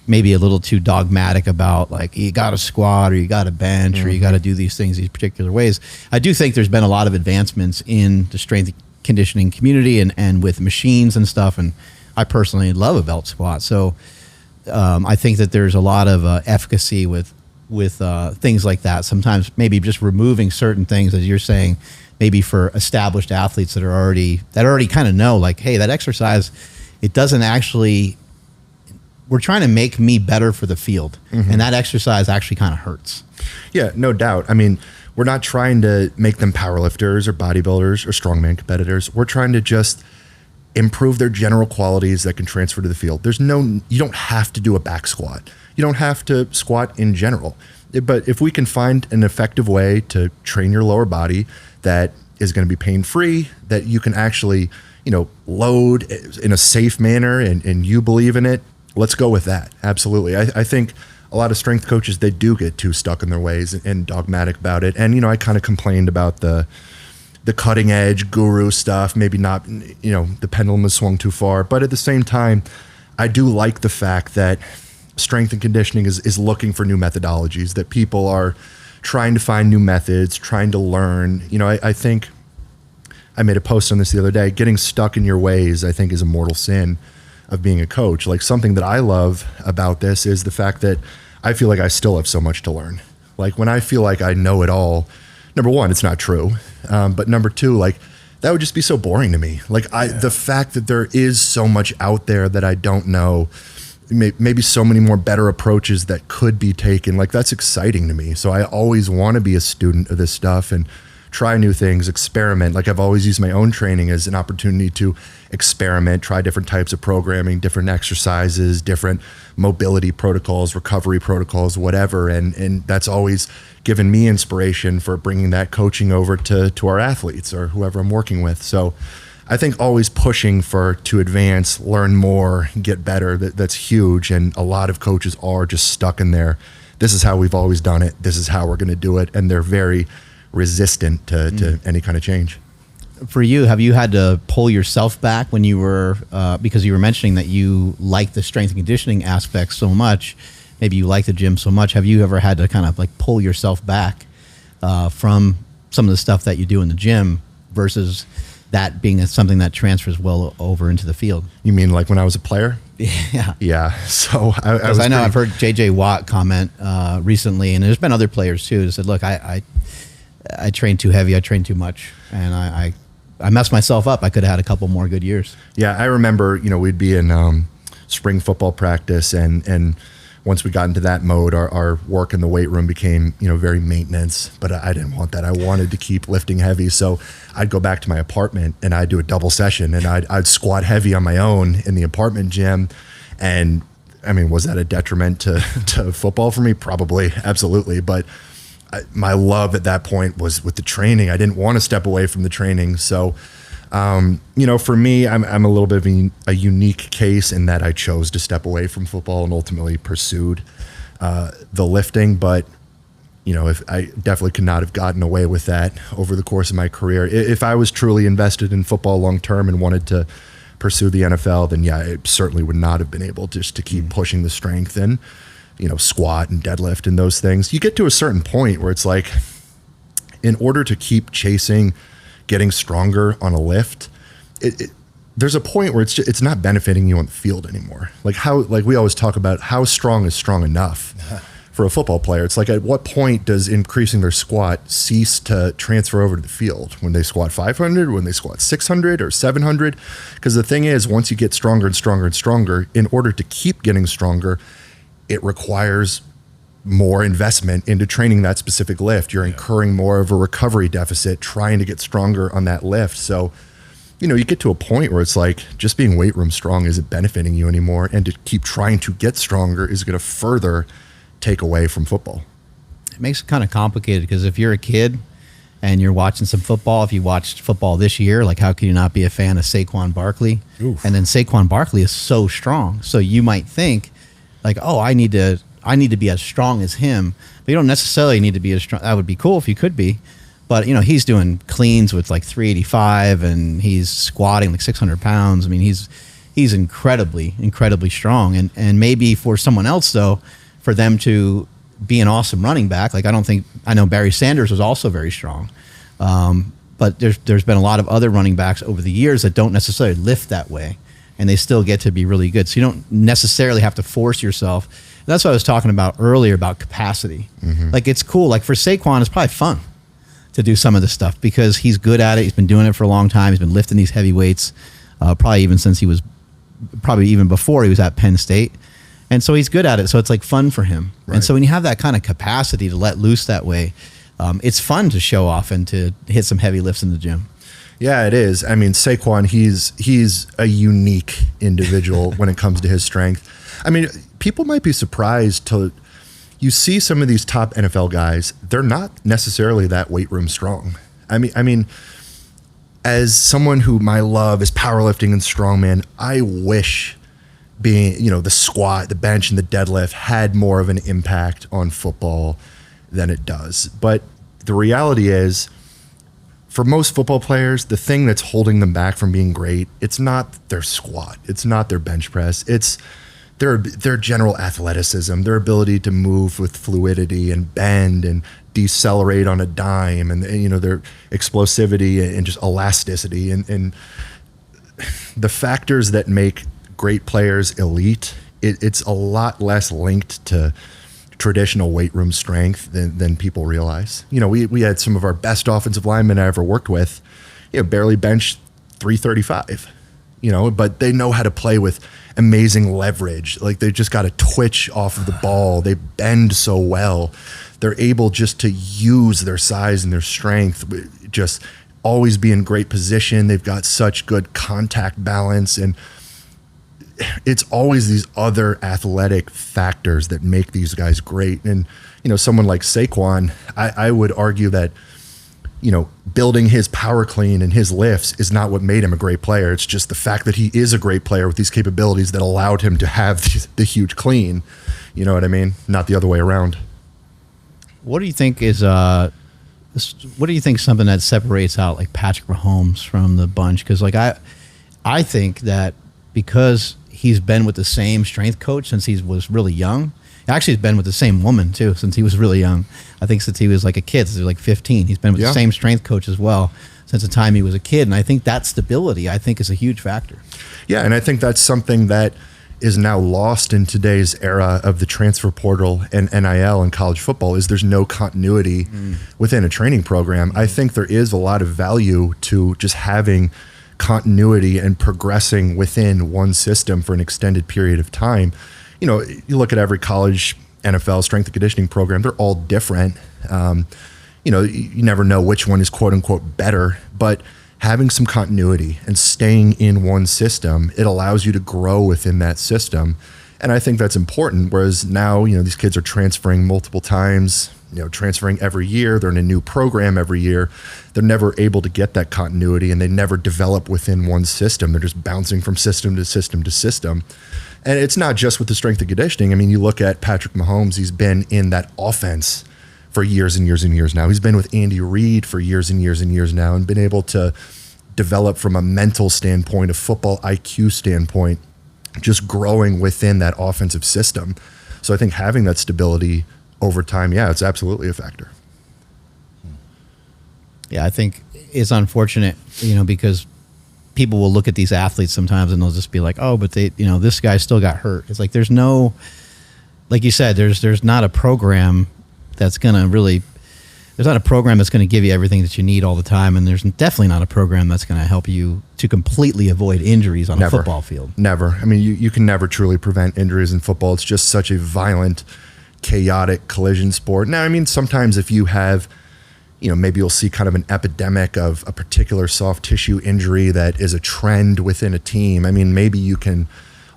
maybe a little too dogmatic about like, you got to squat or you got to bench or you got to do these things these particular ways. I do think there's been a lot of advancements in the strength conditioning community and with machines and stuff. And I personally love a belt squat. So I think that there's a lot of efficacy with things like that. Sometimes maybe just removing certain things, as you're saying, maybe for established athletes that already kind of know, like, hey, that exercise, it doesn't actually, we're trying to make me better for the field. And that exercise actually kind of hurts. Yeah, no doubt. I mean, we're not trying to make them powerlifters or bodybuilders or strongman competitors. We're trying to just improve their general qualities that can transfer to the field. You don't have to do a back squat. You don't have to squat in general. But if we can find an effective way to train your lower body that is going to be pain-free, that you can actually, load in a safe manner and you believe in it, let's go with that. Absolutely. I think a lot of strength coaches, they do get too stuck in their ways and dogmatic about it. And, I kind of complained about the cutting edge guru stuff, maybe not, the pendulum has swung too far. But at the same time, I do like the fact that strength and conditioning is looking for new methodologies, that people are trying to find new methods, trying to learn. I think I made a post on this the other day. Getting stuck in your ways, I think, is a mortal sin of being a coach. Like, something that I love about this is the fact that I feel like I still have so much to learn. Like, when I feel like I know it all, number one, it's not true. But number two, like, that would just be so boring to me. Like, the fact that there is so much out there that I don't know, maybe so many more better approaches that could be taken, like, that's exciting to me. So I always want to be a student of this stuff and try new things, experiment. Like, I've always used my own training as an opportunity to experiment, try different types of programming, different exercises, different mobility protocols, recovery protocols, whatever. And that's always given me inspiration for bringing that coaching over to our athletes or whoever I'm working with. So I think always pushing to advance, learn more, get better, that's huge. And a lot of coaches are just stuck in there. This is how we've always done it. This is how we're going to do it. And they're very resistant to any kind of change. For you, have you had to pull yourself back when you were, because you were mentioning that you like the strength and conditioning aspect so much, maybe you like the gym so much, have you ever had to kind of like pull yourself back from some of the stuff that you do in the gym versus that being something that transfers well over into the field? You mean like when I was a player? Yeah. Yeah. So I know I've heard JJ Watt comment recently, and there's been other players too, that said, look, I train too heavy, I train too much, and I messed myself up. I could have had a couple more good years. Yeah, I remember, we'd be in spring football practice, and once we got into that mode, our work in the weight room became, very maintenance, but I didn't want that. I wanted to keep lifting heavy. So I'd go back to my apartment and I'd do a double session, and I'd squat heavy on my own in the apartment gym. And I mean, was that a detriment to football for me? Probably, absolutely. But my love at that point was with the training. I didn't want to step away from the training. So, for me, I'm a little bit of a unique case in that I chose to step away from football and ultimately pursued the lifting. But, if I definitely could not have gotten away with that over the course of my career. If I was truly invested in football long term and wanted to pursue the NFL, then yeah, I certainly would not have been able just to keep pushing the strength and squat and deadlift and those things. You get to a certain point where it's like, in order to keep chasing getting stronger on a lift, there's a point where it's not benefiting you on the field anymore. Like we always talk about, how strong is strong enough for a football player. It's like, at what point does increasing their squat cease to transfer over to the field? When they squat 500, when they squat 600 or 700? Because the thing is, once you get stronger and stronger and stronger, in order to keep getting stronger, it requires more investment into training that specific lift. You're incurring more of a recovery deficit trying to get stronger on that lift. So, you get to a point where it's like, just being weight room strong isn't benefiting you anymore. And to keep trying to get stronger is going to further take away from football. It makes it kind of complicated, because if you're a kid and you're watching some football, if you watched football this year, like, how can you not be a fan of Saquon Barkley? Oof. And then Saquon Barkley is so strong. So you might think, like, oh, I need to be as strong as him. But you don't necessarily need to be as strong. That would be cool if you could be. But, he's doing cleans with like 385, and he's squatting like 600 pounds. I mean, he's incredibly, incredibly strong. And maybe for someone else, though, for them to be an awesome running back, like, I know Barry Sanders was also very strong. But there's been a lot of other running backs over the years that don't necessarily lift that way, and they still get to be really good. So you don't necessarily have to force yourself. And that's what I was talking about earlier about capacity. Mm-hmm. Like, it's cool. Like, for Saquon, it's probably fun to do some of this stuff because he's good at it. He's been doing it for a long time. He's been lifting these heavy weights, probably even before he was at Penn State. And so he's good at it. So it's like fun for him. Right. And so when you have that kind of capacity to let loose that way, it's fun to show off and to hit some heavy lifts in the gym. Yeah, it is. I mean, Saquon, he's a unique individual when it comes to his strength. I mean, people might be surprised you see some of these top NFL guys, they're not necessarily that weight room strong. I mean, as someone who my love is powerlifting and strongman, I wish being, the squat, the bench, and the deadlift had more of an impact on football than it does. But the reality is, for most football players, the thing that's holding them back from being great, it's not their squat, it's not their bench press, it's their general athleticism, their ability to move with fluidity and bend and decelerate on a dime, and their explosivity and just elasticity, and the factors that make great players elite. It's a lot less linked to traditional weight room strength than people realize. We had some of our best offensive linemen I ever worked with, barely bench 335, but they know how to play with amazing leverage. Like, they just got a twitch off of the ball. They bend so well. They're able just to use their size and their strength, just always be in great position. They've got such good contact balance, and it's always these other athletic factors that make these guys great. And, someone like Saquon, I would argue that, building his power clean and his lifts is not what made him a great player. It's just the fact that he is a great player with these capabilities that allowed him to have the huge clean. You know what I mean? Not the other way around. What do you think is something that separates out like Patrick Mahomes from the bunch? Because like I think that because he's been with the same strength coach since he was really young. Actually, he's been with the same woman too since he was really young. I think since he was like a kid, since he was like 15. He's been with the same strength coach as well since the time he was a kid. And I think that stability, is a huge factor. Yeah, and I think that's something that is now lost in today's era of the transfer portal and NIL and college football, is there's no continuity within a training program. I think there is a lot of value to just having continuity and progressing within one system for an extended period of time. You look at every college, NFL strength and conditioning program, they're all different. You never know which one is quote unquote better, but having some continuity and staying in one system, it allows you to grow within that system. And I think that's important. Whereas now, these kids are transferring multiple times, transferring every year. They're in a new program every year. They're never able to get that continuity, and they never develop within one system. They're just bouncing from system to system to system. And it's not just with the strength and conditioning. I mean, you look at Patrick Mahomes, he's been in that offense for years and years and years now. He's been with Andy Reid for years and years and years now, and been able to develop from a mental standpoint, a football IQ standpoint, just growing within that offensive system. So I think having that stability over time, it's absolutely a factor. Yeah, I think it's unfortunate, because people will look at these athletes sometimes and they'll just be like, oh, but this guy still got hurt. It's like, there's no, like you said, there's not a program that's going to really, there's not a program that's going to give you everything that you need all the time. And there's definitely not a program that's going to help you to completely avoid injuries on a football field. Never. I mean, you can never truly prevent injuries in football. It's just such a violent, chaotic collision sport. Now, I mean, sometimes if you have, maybe you'll see kind of an epidemic of a particular soft tissue injury that is a trend within a team. I mean, maybe you can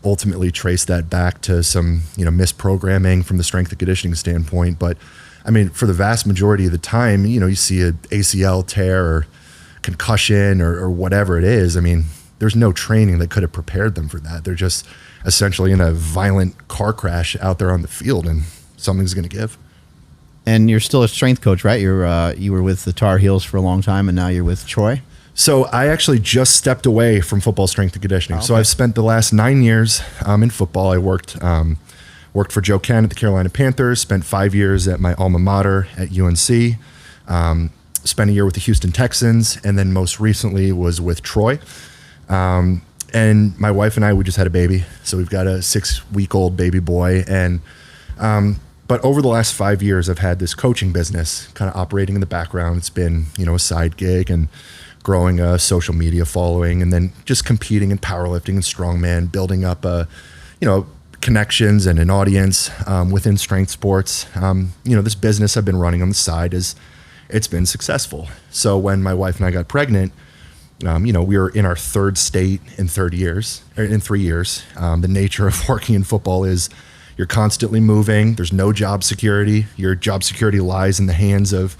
ultimately trace that back to some, misprogramming from the strength and conditioning standpoint. But I mean, for the vast majority of the time, you see a ACL tear or concussion or whatever it is. I mean, there's no training that could have prepared them for that. They're just essentially in a violent car crash out there on the field, and something's going to give. And you're still a strength coach, right? You were with the Tar Heels for a long time, and now you're with Troy? So I actually just stepped away from football strength and conditioning. So I've spent the last 9 years in football. I worked for Joe Ken at the Carolina Panthers, spent 5 years at my alma mater at UNC, spent a year with the Houston Texans, and then most recently was with Troy. And my wife and I, we just had a baby. So we've got a 6-week-old baby boy. And but over the last 5 years, I've had this coaching business kind of operating in the background. It's been, a side gig and growing a social media following, and then just competing in powerlifting and strongman, building up connections and an audience within strength sports. This business I've been running on the side it's been successful. So when my wife and I got pregnant, we were in our third state in 3 years. The nature of working in football is you're constantly moving. There's no job security. Your job security lies in the hands of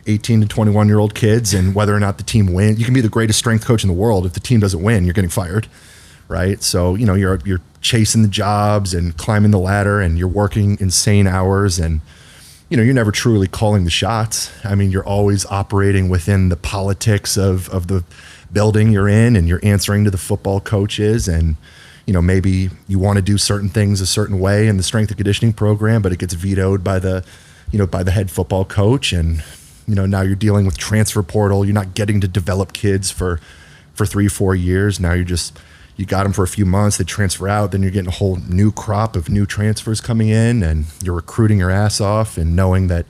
18 to 21-year-old kids, and whether or not the team wins. You can be the greatest strength coach in the world. If the team doesn't win, you're getting fired, right? So, you're chasing the jobs and climbing the ladder, and you're working insane hours, and, you're never truly calling the shots. I mean, you're always operating within the politics of the building you're in, and you're answering to the football coaches, and maybe you want to do certain things a certain way in the strength and conditioning program, but it gets vetoed by the head football coach. And, now you're dealing with transfer portal. You're not getting to develop kids for 3-4 years. Now you got them for a few months, they transfer out, then you're getting a whole new crop of new transfers coming in, and you're recruiting your ass off and knowing that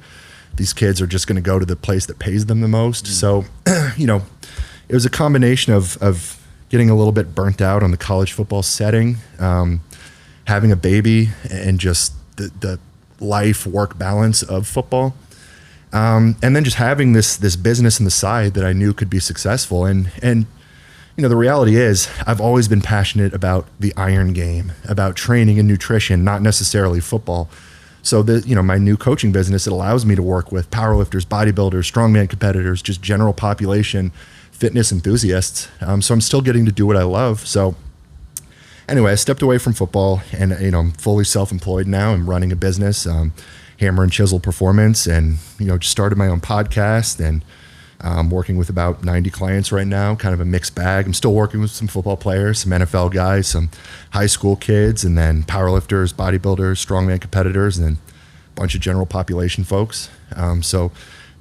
these kids are just going to go to the place that pays them the most. So, it was a combination of getting a little bit burnt out on the college football setting, having a baby, and just the life-work balance of football. And then just having this business on the side that I knew could be successful. And the reality is I've always been passionate about the iron game, about training and nutrition, not necessarily football. So my new coaching business, it allows me to work with powerlifters, bodybuilders, strongman competitors, just general population fitness enthusiasts. So I'm still getting to do what I love. So anyway, I stepped away from football, and I'm fully self-employed now. I'm running a business, Hammer and Chisel Performance, and just started my own podcast, and working with about 90 clients right now, kind of a mixed bag. I'm still working with some football players, some NFL guys, some high school kids, and then powerlifters, bodybuilders, strongman competitors, and a bunch of general population folks. So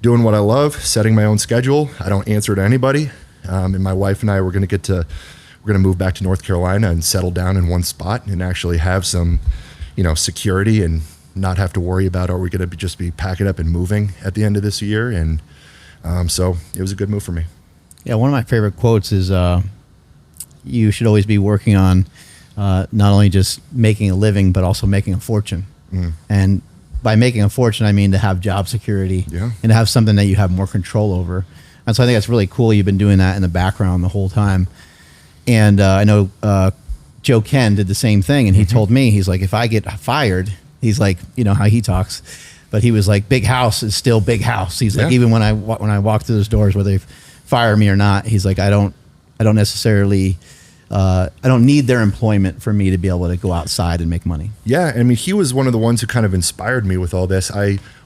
doing what I love, setting my own schedule. I don't answer to anybody. And my wife and I, we're going to move back to North Carolina and settle down in one spot and actually have some, security, and not have to worry about, are we going to just be packing up and moving at the end of this year? And so it was a good move for me. Yeah, one of my favorite quotes is, you should always be working on not only just making a living, but also making a fortune. And by making a fortune, I mean to have job security, and to have something that you have more control over. And so I think that's really cool. You've been doing that in the background the whole time. And I know Joe Ken did the same thing. And he told me, he's like, if I get fired, he's like, how he talks, but he was like, big house is still big house. He's like, even when I walk through those doors, whether they fire me or not, he's like, I don't necessarily, I don't need their employment for me to be able to go outside and make money. Yeah. I mean, he was one of the ones who kind of inspired me with all this.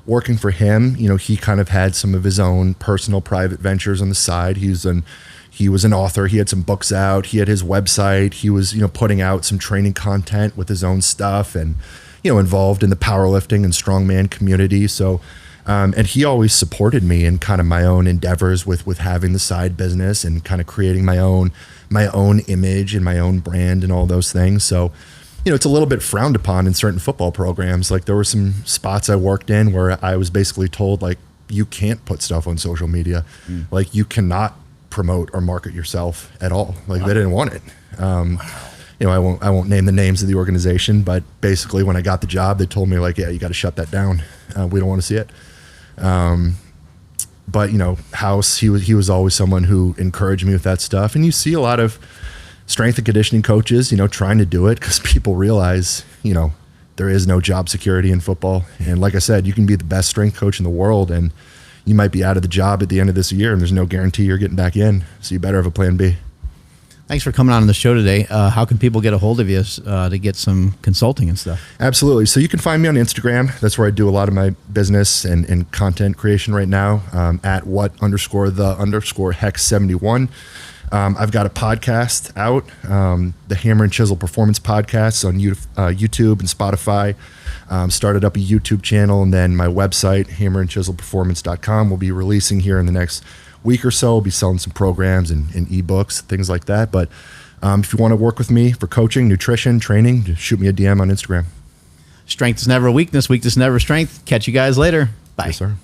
Working for him, he kind of had some of his own personal private ventures on the side. He was an author. He had some books out. He had his website. He was, putting out some training content with his own stuff, and, involved in the powerlifting and strongman community. So And he always supported me in kind of my own endeavors with having the side business and kind of creating my own image and my own brand and all those things. So, it's a little bit frowned upon in certain football programs. Like there were some spots I worked in where I was basically told, like, you can't put stuff on social media. Like you cannot promote or market yourself at all. Like they didn't want it. I won't name the names of the organization, but basically when I got the job, they told me like, yeah, you got to shut that down. We don't want to see it. But House, he was always someone who encouraged me with that stuff. And you see a lot of strength and conditioning coaches, trying to do it because people realize, there is no job security in football. And like I said, you can be the best strength coach in the world and you might be out of the job at the end of this year and there's no guarantee you're getting back in. So you better have a plan B. Thanks for coming on the show today. How can people get a hold of you to get some consulting and stuff? Absolutely. So you can find me on Instagram. That's where I do a lot of my business and content creation right now, at @what_the_Heck71. I've got a podcast out, the Hammer and Chisel Performance Podcast on YouTube and Spotify. Started up a YouTube channel, and then my website, hammerandchiselperformance.com, will be releasing here in the next week or so. We'll be selling some programs and ebooks, things like that. But if you want to work with me for coaching, nutrition, training, just shoot me a DM on Instagram. Strength is never weakness. Weakness never strength. Catch you guys later. Bye. Yes, sir.